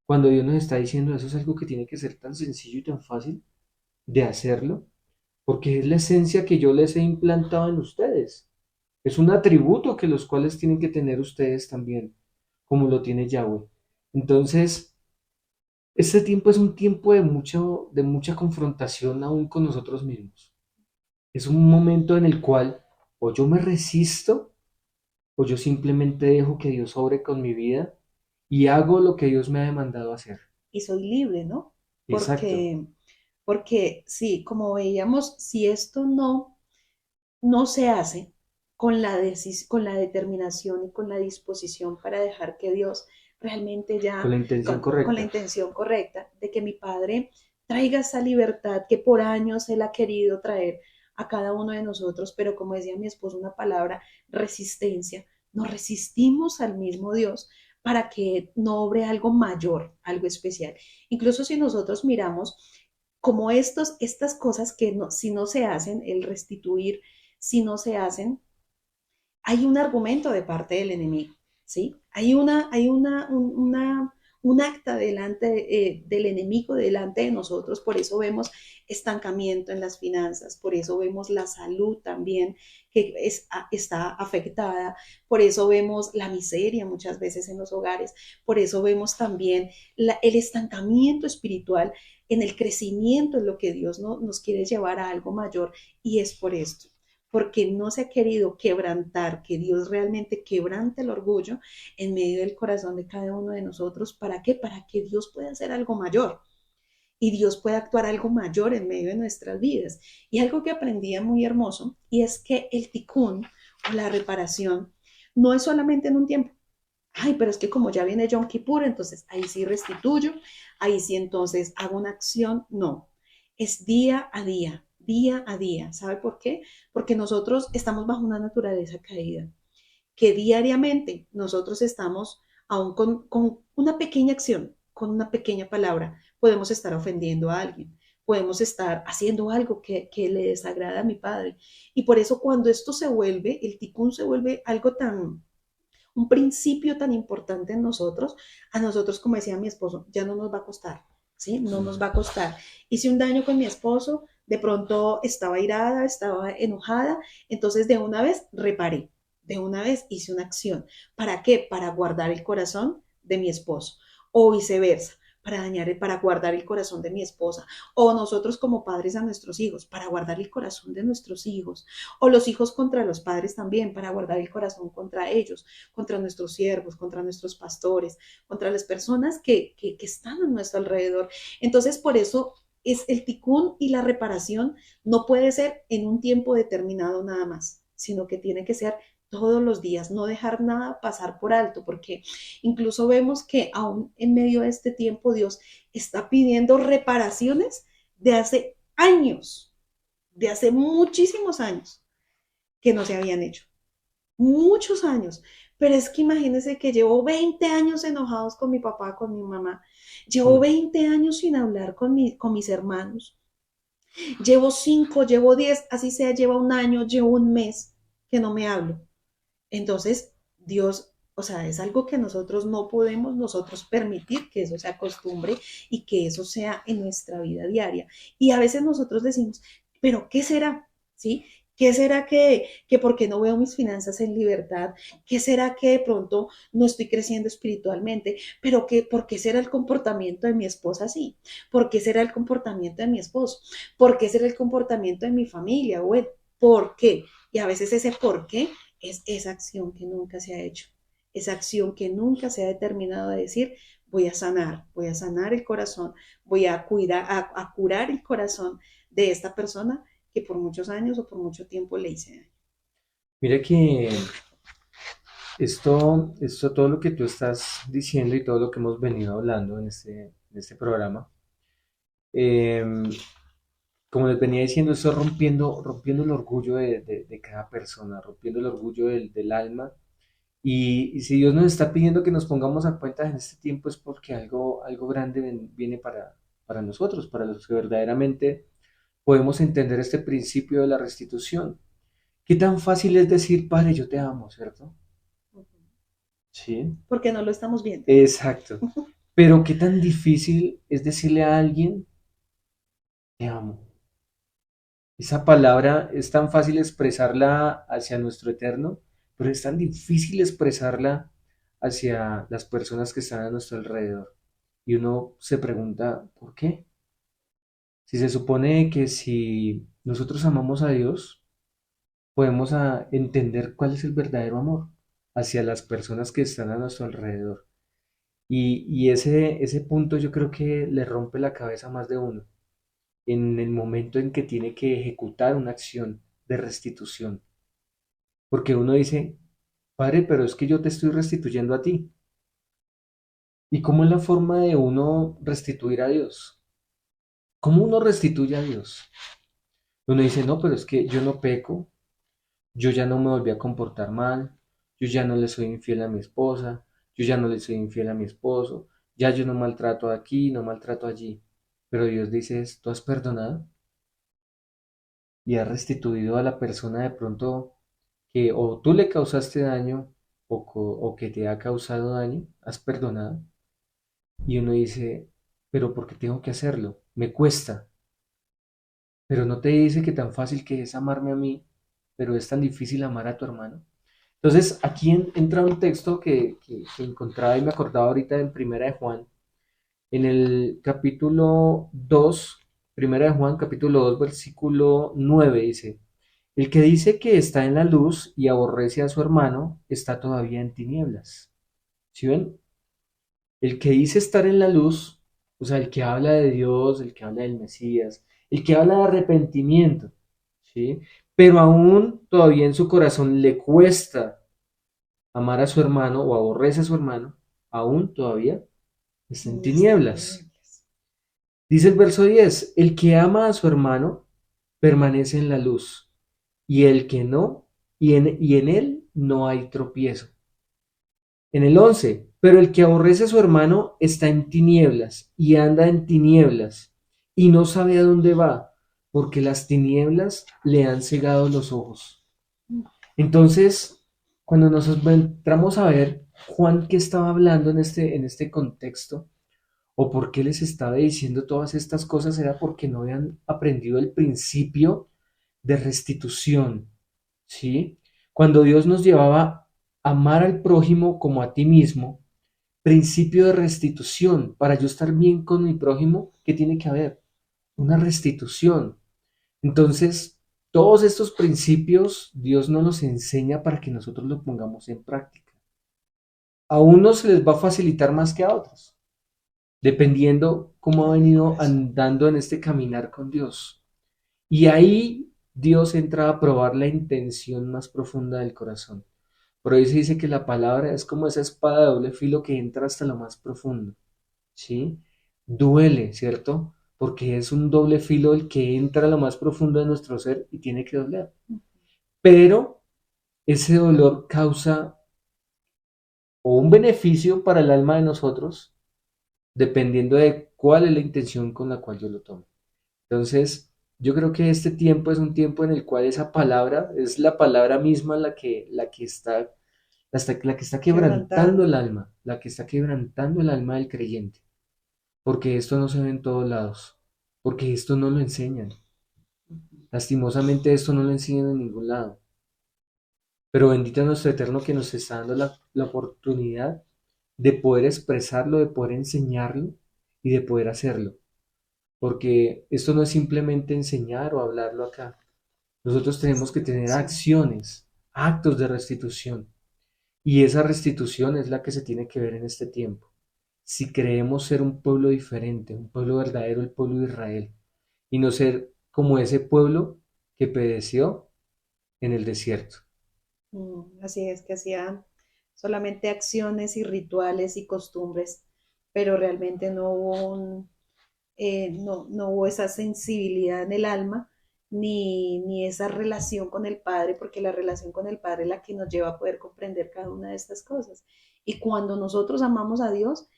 cuando Dios nos está diciendo eso es algo que tiene que ser tan sencillo y tan fácil de hacerlo, porque es la esencia que yo les he implantado en ustedes. Es un atributo que los cuales tienen que tener ustedes también, como lo tiene Yahweh. Entonces, este tiempo es un tiempo de mucha confrontación aún con nosotros mismos. Es un momento en el cual o yo me resisto o yo simplemente dejo que Dios obre con mi vida y hago lo que Dios me ha demandado hacer. Y soy libre, ¿no? Exacto. Porque sí, como veíamos, si esto no se hace con con la determinación y con la disposición para dejar que Dios realmente Con la intención correcta. con la intención correcta de que mi Padre traiga esa libertad que por años Él ha querido traer a cada uno de nosotros, pero como decía mi esposo, una palabra, resistencia. Nos resistimos al mismo Dios para que no obre algo mayor, algo especial. Incluso si nosotros miramos como estas cosas que no, si no se hacen, el restituir, si no se hacen, hay un argumento de parte del enemigo, ¿sí? Un acta delante del enemigo delante de nosotros, por eso vemos estancamiento en las finanzas, por eso vemos la salud también está afectada, por eso vemos la miseria muchas veces en los hogares, por eso vemos también el estancamiento espiritual en el crecimiento en lo que Dios nos quiere llevar a algo mayor, y es por esto porque no se ha querido quebrantar, que Dios realmente quebrante el orgullo en medio del corazón de cada uno de nosotros. ¿Para qué? Para que Dios pueda hacer algo mayor y Dios pueda actuar algo mayor en medio de nuestras vidas. Y algo que aprendí muy hermoso, y es que el tikkun o la reparación no es solamente en un tiempo. Ay, pero es que como ya viene Yom Kippur, entonces ahí sí restituyo, ahí sí entonces hago una acción. No, es día a día, día a día. ¿Sabe por qué? Porque nosotros estamos bajo una naturaleza caída, que diariamente nosotros estamos aún con una pequeña acción, con una pequeña palabra, podemos estar ofendiendo a alguien, podemos estar haciendo algo que le desagrada a mi padre. Y por eso cuando esto se vuelve, el tikkun se vuelve algo un principio tan importante en nosotros, a nosotros, como decía mi esposo, ya no nos va a costar, ¿sí? No nos va a costar. Hice un daño con mi esposo, de pronto estaba irada, estaba enojada, entonces de una vez reparé, de una vez hice una acción. ¿Para qué? Para guardar el corazón de mi esposo, o viceversa, para guardar el corazón de mi esposa, o nosotros como padres a nuestros hijos, para guardar el corazón de nuestros hijos, o los hijos contra los padres también, para guardar el corazón contra ellos, contra nuestros siervos, contra nuestros pastores, contra las personas que están a nuestro alrededor. Entonces, por eso es el tikkun y la reparación no puede ser en un tiempo determinado nada más, sino que tiene que ser todos los días, no dejar nada pasar por alto, porque incluso vemos que aún en medio de este tiempo Dios está pidiendo reparaciones de hace años, de hace muchísimos años que no se habían hecho, muchos años. Pero es que imagínense que llevo 20 años enojados con mi papá, con mi mamá, llevo 20 años sin hablar con mis hermanos, llevo 5, llevo 10, así sea, lleva un año, llevo un mes que no me hablo. Entonces, Dios, o sea, es algo que nosotros no podemos nosotros permitir que eso se acostumbre y que eso sea en nuestra vida diaria. Y a veces nosotros decimos, pero ¿qué será? ¿Sí? ¿Qué será que porque no veo mis finanzas en libertad? ¿Qué será que de pronto no estoy creciendo espiritualmente? ¿Pero por qué será el comportamiento de mi esposa así? ¿Por qué será el comportamiento de mi esposo? ¿Por qué será el comportamiento de mi familia? Bueno, ¿por qué? Y a veces ese por qué es esa acción que nunca se ha hecho, esa acción que nunca se ha determinado de decir, voy a sanar el corazón, voy a curar el corazón de esta persona que por muchos años o por mucho tiempo le hice daño. Mira que esto todo lo que tú estás diciendo y todo lo que hemos venido hablando en este programa, como les venía diciendo, esto es rompiendo el orgullo de cada persona, rompiendo el orgullo del alma. Y si Dios nos está pidiendo que nos pongamos a cuenta en este tiempo es porque algo grande viene para nosotros, para los que verdaderamente podemos entender este principio de la restitución. ¿Qué tan fácil es decir, Padre, yo te amo, cierto? Sí. Porque no lo estamos viendo. Exacto. Pero qué tan difícil es decirle a alguien, te amo. Esa palabra es tan fácil expresarla hacia nuestro eterno, pero es tan difícil expresarla hacia las personas que están a nuestro alrededor. Y uno se pregunta, ¿por qué? Si se supone que si nosotros amamos a Dios, podemos entender cuál es el verdadero amor hacia las personas que están a nuestro alrededor. Y ese punto yo creo que le rompe la cabeza a más de uno en el momento en que tiene que ejecutar una acción de restitución. Porque uno dice, Padre, pero es que yo te estoy restituyendo a ti. ¿Y cómo es la forma de uno restituir a Dios? ¿Cómo uno restituye a Dios? Uno dice, no, pero es que yo no peco, yo ya no me volví a comportar mal, yo ya no le soy infiel a mi esposa, yo ya no le soy infiel a mi esposo, ya yo no maltrato aquí, no maltrato allí. Pero Dios dice, ¿tú has perdonado? Y has restituido a la persona de pronto que o tú le causaste daño o que te ha causado daño, has perdonado. Y uno dice, pero ¿por qué tengo que hacerlo? Me cuesta. Pero no te dice que tan fácil que es amarme a mí, pero es tan difícil amar a tu hermano. Entonces, aquí entra un texto que encontraba y me acordaba ahorita en Primera de Juan, en el capítulo 2, Primera de Juan, capítulo 2, versículo 9, dice, el que dice que está en la luz y aborrece a su hermano, está todavía en tinieblas. ¿Sí ven? El que dice estar en la luz, o sea, el que habla de Dios, el que habla del Mesías, el que habla de arrepentimiento, ¿sí? Pero aún todavía en su corazón le cuesta amar a su hermano o aborrece a su hermano, aún todavía está en tinieblas. Dice el verso 10, el que ama a su hermano permanece en la luz, y el que no, y en él no hay tropiezo. En el 11, pero el que aborrece a su hermano está en tinieblas y anda en tinieblas y no sabe a dónde va, porque las tinieblas le han cegado los ojos. Entonces, cuando nos entramos a ver Juan qué estaba hablando en este contexto, o por qué les estaba diciendo todas estas cosas, era porque no habían aprendido el principio de restitución, ¿sí? Cuando Dios nos llevaba a amar al prójimo como a ti mismo, principio de restitución, para yo estar bien con mi prójimo, ¿qué tiene que haber? Una restitución. Entonces, todos estos principios Dios nos los enseña para que nosotros los pongamos en práctica. A unos se les va a facilitar más que a otros, dependiendo cómo ha venido andando en este caminar con Dios. Y ahí Dios entra a probar la intención más profunda del corazón. Por ahí se dice que la palabra es como esa espada de doble filo que entra hasta lo más profundo, ¿sí? Duele, ¿cierto? Porque es un doble filo el que entra a lo más profundo de nuestro ser y tiene que doler. Pero ese dolor causa o un beneficio para el alma de nosotros, dependiendo de cuál es la intención con la cual yo lo tomo. Entonces, yo creo que este tiempo es un tiempo en el cual esa palabra es la palabra misma la que está quebrantando el alma, la que está quebrantando el alma del creyente. Porque esto no se ve en todos lados, porque esto no lo enseñan. Lastimosamente esto no lo enseñan en ningún lado. Pero bendito es nuestro Eterno que nos está dando la oportunidad de poder expresarlo, de poder enseñarlo y de poder hacerlo. Porque esto no es simplemente enseñar o hablarlo acá. Nosotros tenemos que tener acciones, actos de restitución. Y esa restitución es la que se tiene que ver en este tiempo. Si creemos ser un pueblo diferente, un pueblo verdadero, el pueblo de Israel, y no ser como ese pueblo que pereció en el desierto. Así es, que hacían solamente acciones y rituales y costumbres, pero realmente no hubo esa sensibilidad en el alma, ni esa relación con el Padre, porque la relación con el Padre es la que nos lleva a poder comprender cada una de estas cosas. Y cuando nosotros amamos a Dios,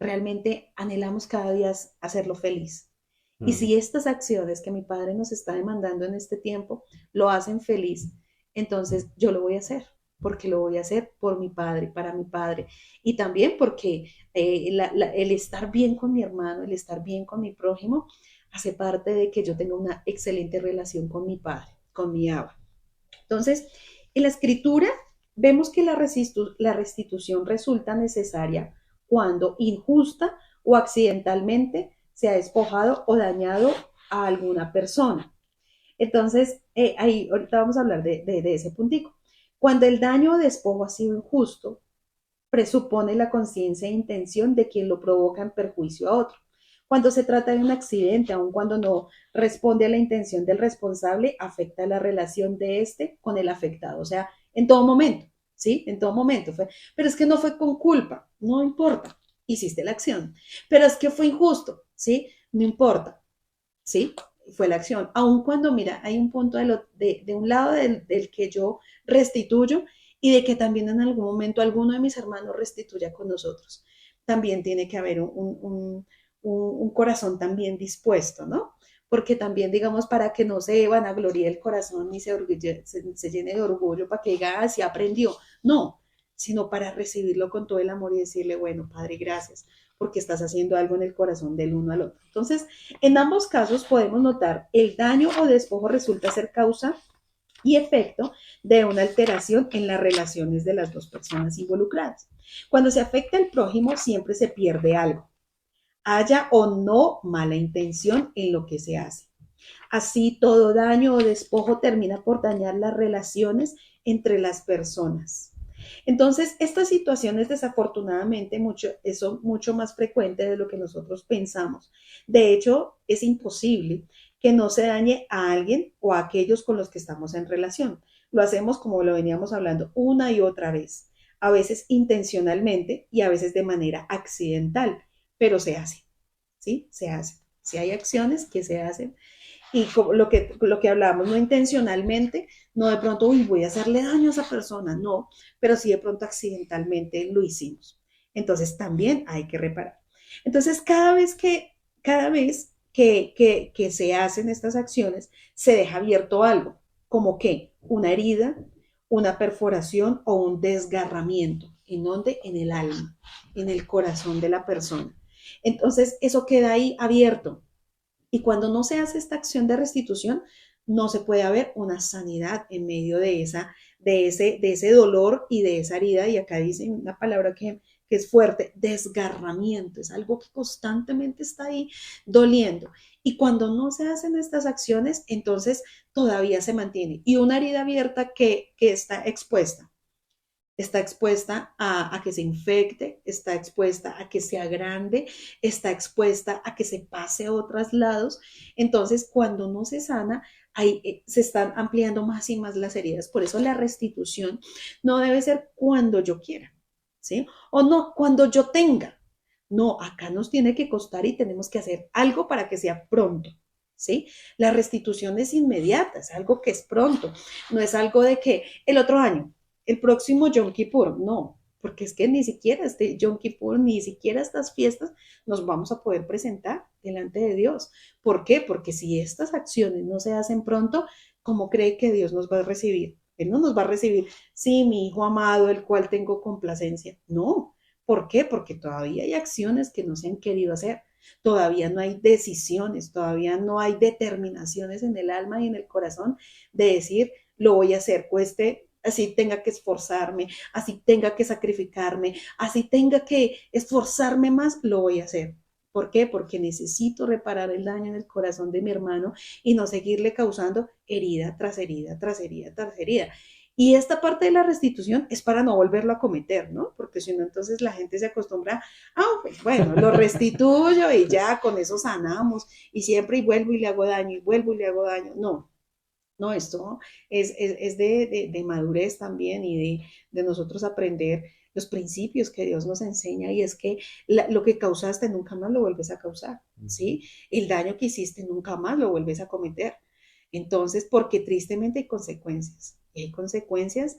realmente anhelamos cada día hacerlo feliz. Y si estas acciones que mi Padre nos está demandando en este tiempo lo hacen feliz, entonces yo lo voy a hacer, porque lo voy a hacer por mi padre, para mi padre, y también porque el estar bien con mi hermano, el estar bien con mi prójimo, hace parte de que yo tenga una excelente relación con mi padre, con mi Abba. Entonces, en la escritura vemos que la restitución resulta necesaria cuando injusta o accidentalmente se ha despojado o dañado a alguna persona. Entonces, ahí ahorita vamos a hablar de ese puntico. Cuando el daño o despojo ha sido injusto, presupone la conciencia e intención de quien lo provoca en perjuicio a otro. Cuando se trata de un accidente, aun cuando no responde a la intención del responsable, afecta la relación de este con el afectado. O sea, en todo momento, ¿sí? En todo momento. Pero es que no fue con culpa, no importa, hiciste la acción. Pero es que fue injusto, ¿sí? No importa, ¿sí? Fue la acción. Aun cuando, mira, hay un punto de un lado del que yo restituyo y de que también en algún momento alguno de mis hermanos restituya con nosotros. También tiene que haber un corazón también dispuesto, ¿no? Porque también, digamos, para que no se vanaglorie el corazón ni se llene de orgullo, para que diga, ah, sí aprendió. No, sino para recibirlo con todo el amor y decirle, bueno, Padre, gracias, porque estás haciendo algo en el corazón del uno al otro. Entonces, en ambos casos podemos notar el daño o despojo resulta ser causa y efecto de una alteración en las relaciones de las dos personas involucradas. Cuando se afecta al prójimo, siempre se pierde algo, haya o no mala intención en lo que se hace. Así, todo daño o despojo termina por dañar las relaciones entre las personas. Entonces, estas situaciones desafortunadamente son mucho más frecuentes de lo que nosotros pensamos. De hecho, es imposible que no se dañe a alguien o a aquellos con los que estamos en relación. Lo hacemos como lo veníamos hablando una y otra vez, a veces intencionalmente y a veces de manera accidental, pero se hace, ¿sí? Se hace. Si hay acciones que se hacen y lo que hablábamos, no intencionalmente, no de pronto, uy, voy a hacerle daño a esa persona, no, pero sí de pronto accidentalmente lo hicimos. Entonces también hay que reparar. Entonces cada vez que se hacen estas acciones, se deja abierto algo, como que una herida, una perforación o un desgarramiento. ¿En dónde? En el alma, en el corazón de la persona. Entonces eso queda ahí abierto. Y cuando no se hace esta acción de restitución, no se puede haber una sanidad en medio de ese dolor y de esa herida. Y acá dice una palabra que es fuerte, desgarramiento. Es algo que constantemente está ahí doliendo. Y cuando no se hacen estas acciones, entonces todavía se mantiene. Y una herida abierta que está expuesta a que se infecte, está expuesta a que se agrande, está expuesta a que se pase a otros lados. Entonces, cuando no se sana, ahí se están ampliando más y más las heridas. Por eso la restitución no debe ser cuando yo quiera, ¿sí? O no, cuando yo tenga. No, acá nos tiene que costar y tenemos que hacer algo para que sea pronto, ¿sí? La restitución es inmediata, es algo que es pronto, no es algo de que el otro año, el próximo Yom Kippur, no, porque es que ni siquiera este Yom Kippur, ni siquiera estas fiestas nos vamos a poder presentar delante de Dios. ¿Por qué? Porque si estas acciones no se hacen pronto, ¿cómo cree que Dios nos va a recibir? Él no nos va a recibir, sí, mi hijo amado, el cual tengo complacencia. No. ¿Por qué? Porque todavía hay acciones que no se han querido hacer. Todavía no hay decisiones, todavía no hay determinaciones en el alma y en el corazón de decir, lo voy a hacer, cueste, así tenga que esforzarme, así tenga que sacrificarme, así tenga que esforzarme más, lo voy a hacer. ¿Por qué? Porque necesito reparar el daño en el corazón de mi hermano y no seguirle causando herida tras herida, tras herida, tras herida. Y esta parte de la restitución es para no volverlo a cometer, ¿no? Porque si no, entonces la gente se acostumbra, pues bueno, lo restituyo y ya con eso sanamos y siempre y vuelvo y le hago daño y vuelvo y le hago daño. No, no, esto es de madurez también y de nosotros aprender los principios que Dios nos enseña y es que lo que causaste nunca más lo vuelves a causar, ¿sí? El daño que hiciste nunca más lo vuelves a cometer. Entonces, porque tristemente hay consecuencias. Hay consecuencias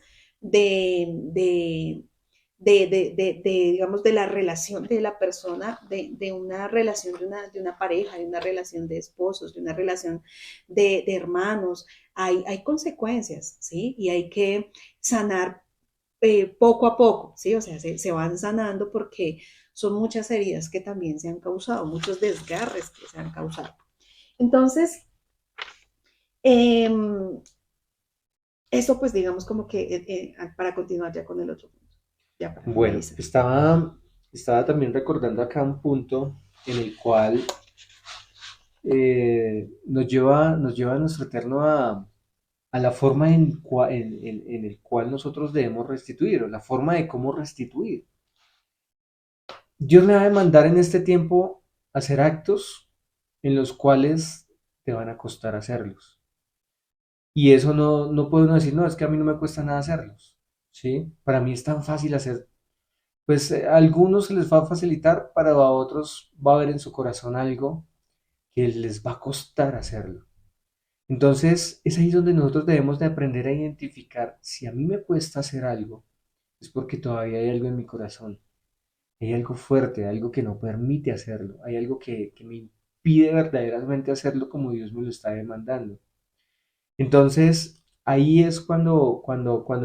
digamos, de la relación de la persona, de una relación de una pareja, de una relación de esposos, de una relación de hermanos. Hay consecuencias, ¿sí? Y hay que sanar poco a poco, ¿sí? O sea, se van sanando porque son muchas heridas que también se han causado, muchos desgarres que se han causado. Entonces, eh, eso pues digamos como que para continuar ya con el otro punto, ya para Bueno, finalizar. estaba también recordando acá un punto en el cual nos lleva a nuestro eterno a la forma en el cual nosotros debemos restituir, o la forma de cómo restituir. Dios me va a demandar en este tiempo hacer actos en los cuales te van a costar hacerlos. Y eso no puede uno decir, no, es que a mí no me cuesta nada hacerlos, ¿sí? Para mí es tan fácil hacer, pues a algunos se les va a facilitar, para a otros va a haber en su corazón algo que les va a costar hacerlo. Entonces, es ahí donde nosotros debemos de aprender a identificar si a mí me cuesta hacer algo, es porque todavía hay algo en mi corazón, hay algo fuerte, algo que no permite hacerlo, hay algo que me impide verdaderamente hacerlo como Dios me lo está demandando. Entonces, ahí es cuando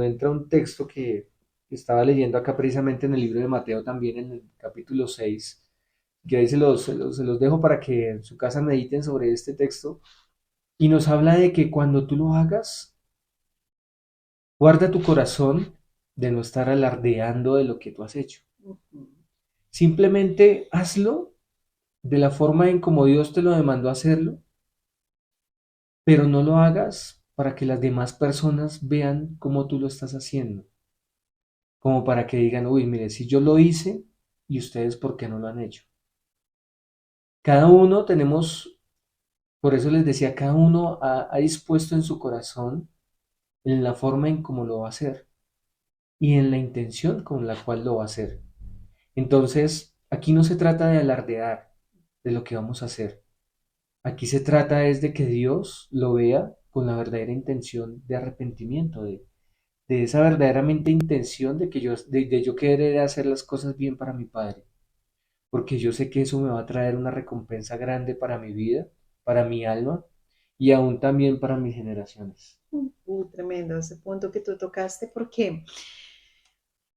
entra un texto que estaba leyendo acá precisamente en el libro de Mateo también en el capítulo 6, que ahí se los dejo para que en su casa mediten sobre este texto, y nos habla de que cuando tú lo hagas, guarda tu corazón de no estar alardeando de lo que tú has hecho. Simplemente hazlo de la forma en como Dios te lo demandó hacerlo, pero no lo hagas para que las demás personas vean cómo tú lo estás haciendo, como para que digan, uy, mire, si yo lo hice y ustedes, ¿por qué no lo han hecho? Cada uno tenemos, por eso les decía, cada uno ha dispuesto en su corazón en la forma en cómo lo va a hacer y en la intención con la cual lo va a hacer. Entonces, aquí no se trata de alardear de lo que vamos a hacer. Aquí se trata es de que Dios lo vea con la verdadera intención de arrepentimiento, de esa verdaderamente intención de que de yo querer hacer las cosas bien para mi Padre, porque yo sé que eso me va a traer una recompensa grande para mi vida, para mi alma y aún también para mis generaciones. Tremendo ese punto que tú tocaste,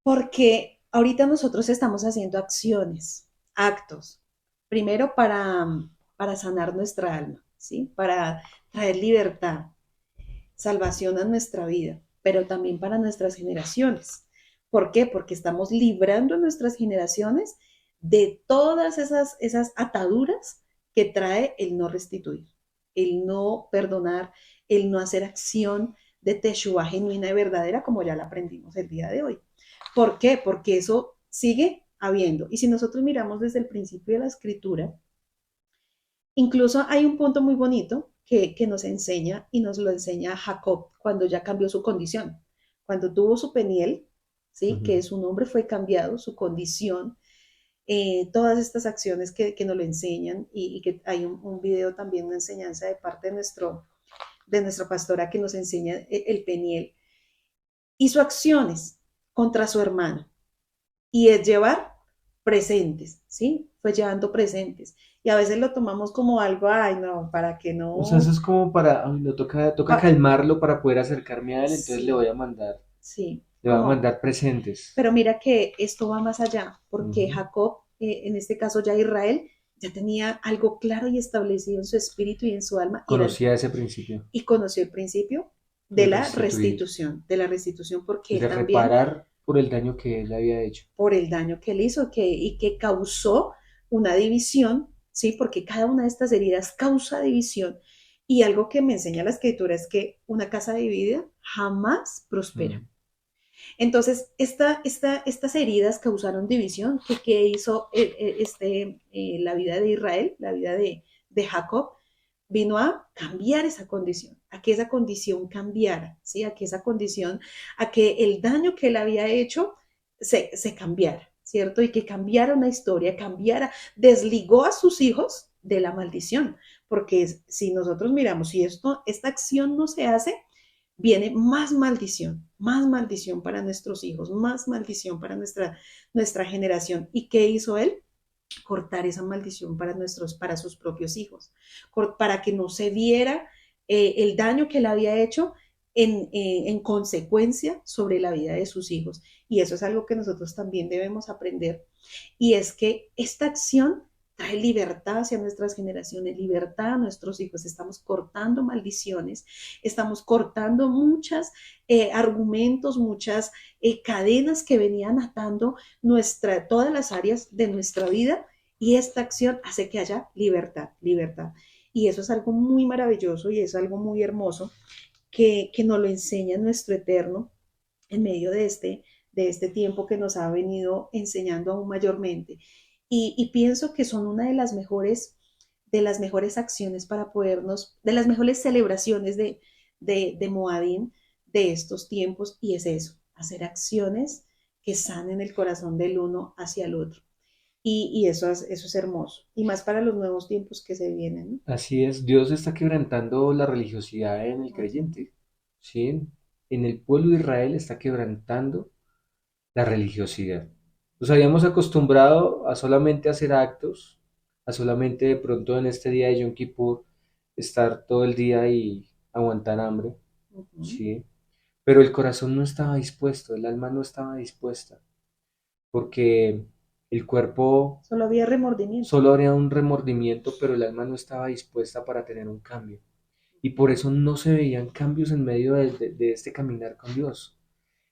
porque ahorita nosotros estamos haciendo acciones, actos, primero para sanar nuestra alma, ¿sí? Para traer libertad, salvación a nuestra vida, pero también para nuestras generaciones. ¿Por qué? Porque estamos librando a nuestras generaciones de todas esas ataduras que trae el no restituir, el no perdonar, el no hacer acción de teshuva genuina y verdadera como ya la aprendimos el día de hoy. ¿Por qué? Porque eso sigue habiendo. Y si nosotros miramos desde el principio de la escritura, incluso hay un punto muy bonito que nos enseña y nos lo enseña Jacob cuando ya cambió su condición. Cuando tuvo su Peniel, ¿sí? Que su nombre fue cambiado, su condición, todas estas acciones que nos lo enseñan y que hay un video también, una enseñanza de parte de nuestra pastora que nos enseña el Peniel. Hizo acciones contra su hermano y es llevar presentes, ¿sí? Fue llevando presentes. Y a veces lo tomamos como algo, ay, no, para que no. O sea, eso es como para, ay, toca calmarlo para poder acercarme a él, entonces Sí, le voy a mandar, sí, le voy a como, mandar presentes. pero mira que esto va más allá, porque Ujú. Jacob, en este caso ya Israel, ya tenía algo claro y establecido en su espíritu y en su alma, Conocía ese principio y conoció el principio de restituir, de la restitución, porque de él también, reparar por el daño que él había hecho. por el daño que él hizo y que causó una división, ¿sí? Porque cada una de estas heridas causa división. Y algo que me enseña la escritura es que una casa dividida jamás prospera. Mm. Entonces, estas heridas causaron división. ¿Qué hizo la vida de Israel, la vida de Jacob? Vino a cambiar esa condición, a que esa condición cambiara, ¿sí? A que esa condición, a que el daño que él había hecho se cambiara, ¿cierto? Y que cambiara una historia, cambiara, desligó a sus hijos de la maldición, porque si nosotros miramos, si esta acción no se hace, viene más maldición para nuestros hijos, más maldición para nuestra generación. ¿Y qué hizo él? Cortar esa maldición para sus propios hijos, para que no se viera el daño que él había hecho en consecuencia sobre la vida de sus hijos. Y eso es algo que nosotros también debemos aprender. Y es que esta acción trae libertad hacia nuestras generaciones, libertad a nuestros hijos. Estamos cortando maldiciones, estamos cortando muchos argumentos, muchas cadenas que venían atando todas las áreas de nuestra vida, y esta acción hace que haya libertad, libertad. Y eso es algo muy maravilloso y es algo muy hermoso que nos lo enseña nuestro Eterno en medio de este tiempo que nos ha venido enseñando aún mayormente. Y pienso que son una de las mejores acciones para podernos, de las mejores celebraciones de Moadim de estos tiempos, y es eso, hacer acciones que sanen el corazón del uno hacia el otro. Y eso es hermoso, y más para los nuevos tiempos que se vienen, ¿no? Así es, Dios está quebrantando la religiosidad en el creyente, ¿sí? En el pueblo de Israel está quebrantando la religiosidad. Nos habíamos acostumbrado a solamente hacer actos, a solamente de pronto en este día de Yom Kippur estar todo el día y aguantar hambre, Ujú. ¿sí? Pero el corazón no estaba dispuesto, el alma no estaba dispuesta, porque el cuerpo Solo había remordimiento. solo habría un remordimiento, pero el alma no estaba dispuesta para tener un cambio. Y por eso no se veían cambios en medio de este caminar con Dios.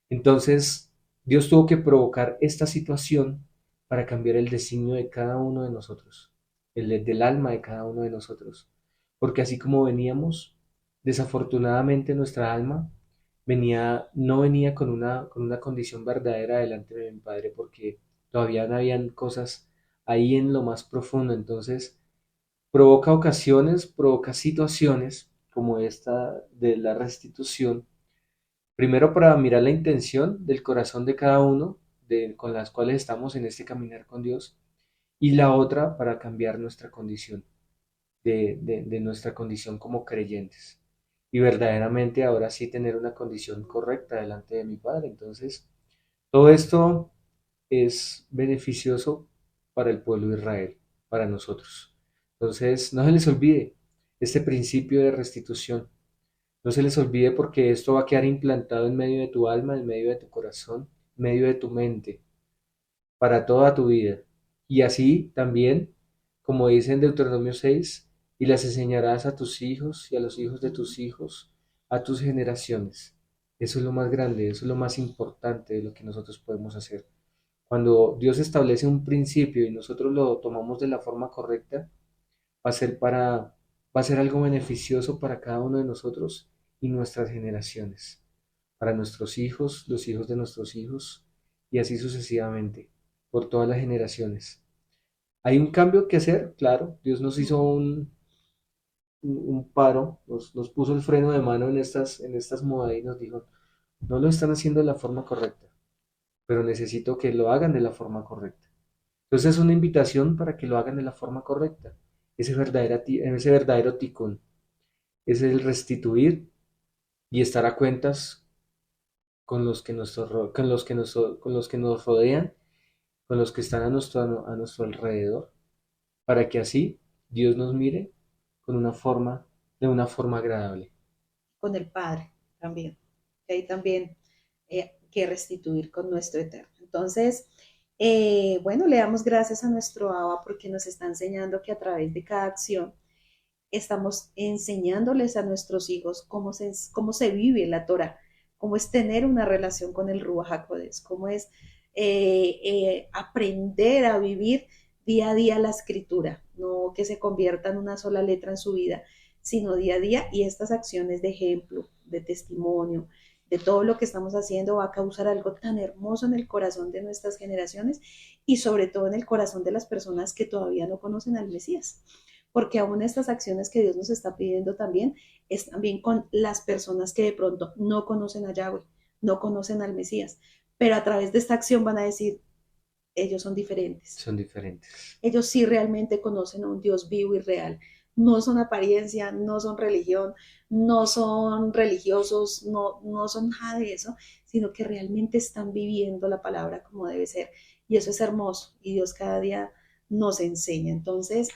Entonces, Dios tuvo que provocar esta situación para cambiar el designio de cada uno de nosotros, del alma de cada uno de nosotros. Porque así como veníamos, desafortunadamente nuestra alma no venía con una condición verdadera delante de mi Padre, porque todavía no habían cosas ahí en lo más profundo. Entonces, provoca situaciones como esta de la restitución. Primero, para mirar la intención del corazón de cada uno, con las cuales estamos en este caminar con Dios, y la otra para cambiar nuestra condición, de nuestra condición como creyentes. Y verdaderamente ahora sí tener una condición correcta delante de mi Padre. Entonces, todo esto es beneficioso para el pueblo de Israel, para nosotros. Entonces, no se les olvide este principio de restitución. No se les olvide, porque esto va a quedar implantado en medio de tu alma, en medio de tu corazón, en medio de tu mente, para toda tu vida. Y así también, como dice en Deuteronomio 6, y las enseñarás a tus hijos y a los hijos de tus hijos, a tus generaciones. Eso es lo más grande, eso es lo más importante de lo que nosotros podemos hacer. Cuando Dios establece un principio y nosotros lo tomamos de la forma correcta, va a ser algo beneficioso para cada uno de nosotros y nuestras generaciones, para nuestros hijos, los hijos de nuestros hijos, y así sucesivamente, por todas las generaciones. Hay un cambio que hacer, claro. Dios nos hizo un paro, nos puso el freno de mano en estas modas y nos dijo: no lo están haciendo de la forma correcta, pero necesito que lo hagan de la forma correcta. Entonces es una invitación para que lo hagan de la forma correcta. Ese verdadero tikkun es el restituir y estar a cuentas con los que con los que nos rodean, con los que están a nuestro alrededor, para que así Dios nos mire de una forma agradable. Con el Padre también. Que hay también que restituir con nuestro Eterno. Entonces, bueno, le damos gracias a nuestro Abba porque nos está enseñando que a través de cada acción estamos enseñándoles a nuestros hijos cómo se vive la Torah, cómo es tener una relación con el Ruach HaKodesh, cómo es aprender a vivir día a día la escritura, no que se convierta en una sola letra en su vida, sino día a día. Y estas acciones de ejemplo, de testimonio, de todo lo que estamos haciendo va a causar algo tan hermoso en el corazón de nuestras generaciones, y sobre todo en el corazón de las personas que todavía no conocen al Mesías. Porque aún estas acciones que Dios nos está pidiendo también es también con las personas que de pronto no conocen a Yahweh, no conocen al Mesías, pero a través de esta acción van a decir: ellos son diferentes. Son diferentes. Ellos sí realmente conocen a un Dios vivo y real. No son apariencia, no son religión, no son religiosos, no son nada de eso, sino que realmente están viviendo la palabra como debe ser. Y eso es hermoso, y Dios cada día nos enseña. Entonces,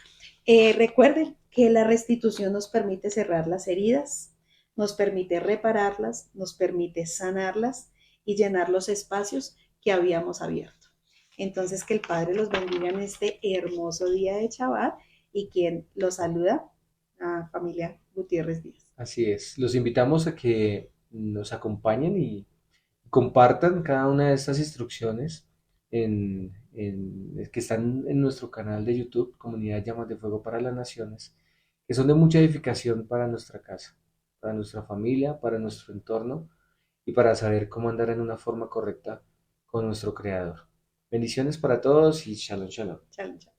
recuerden que la restitución nos permite cerrar las heridas, nos permite repararlas, nos permite sanarlas y llenar los espacios que habíamos abierto. Entonces, que el Padre los bendiga en este hermoso día de Shabbat, y quien los saluda, a familia Gutiérrez Díaz. Así es, los invitamos a que nos acompañen y compartan cada una de estas instrucciones que están en nuestro canal de YouTube, Comunidad Llamas de Fuego para las Naciones, que son de mucha edificación para nuestra casa, para nuestra familia, para nuestro entorno y para saber cómo andar en una forma correcta con nuestro Creador. Bendiciones para todos y shalom, shalom. Chao, chao.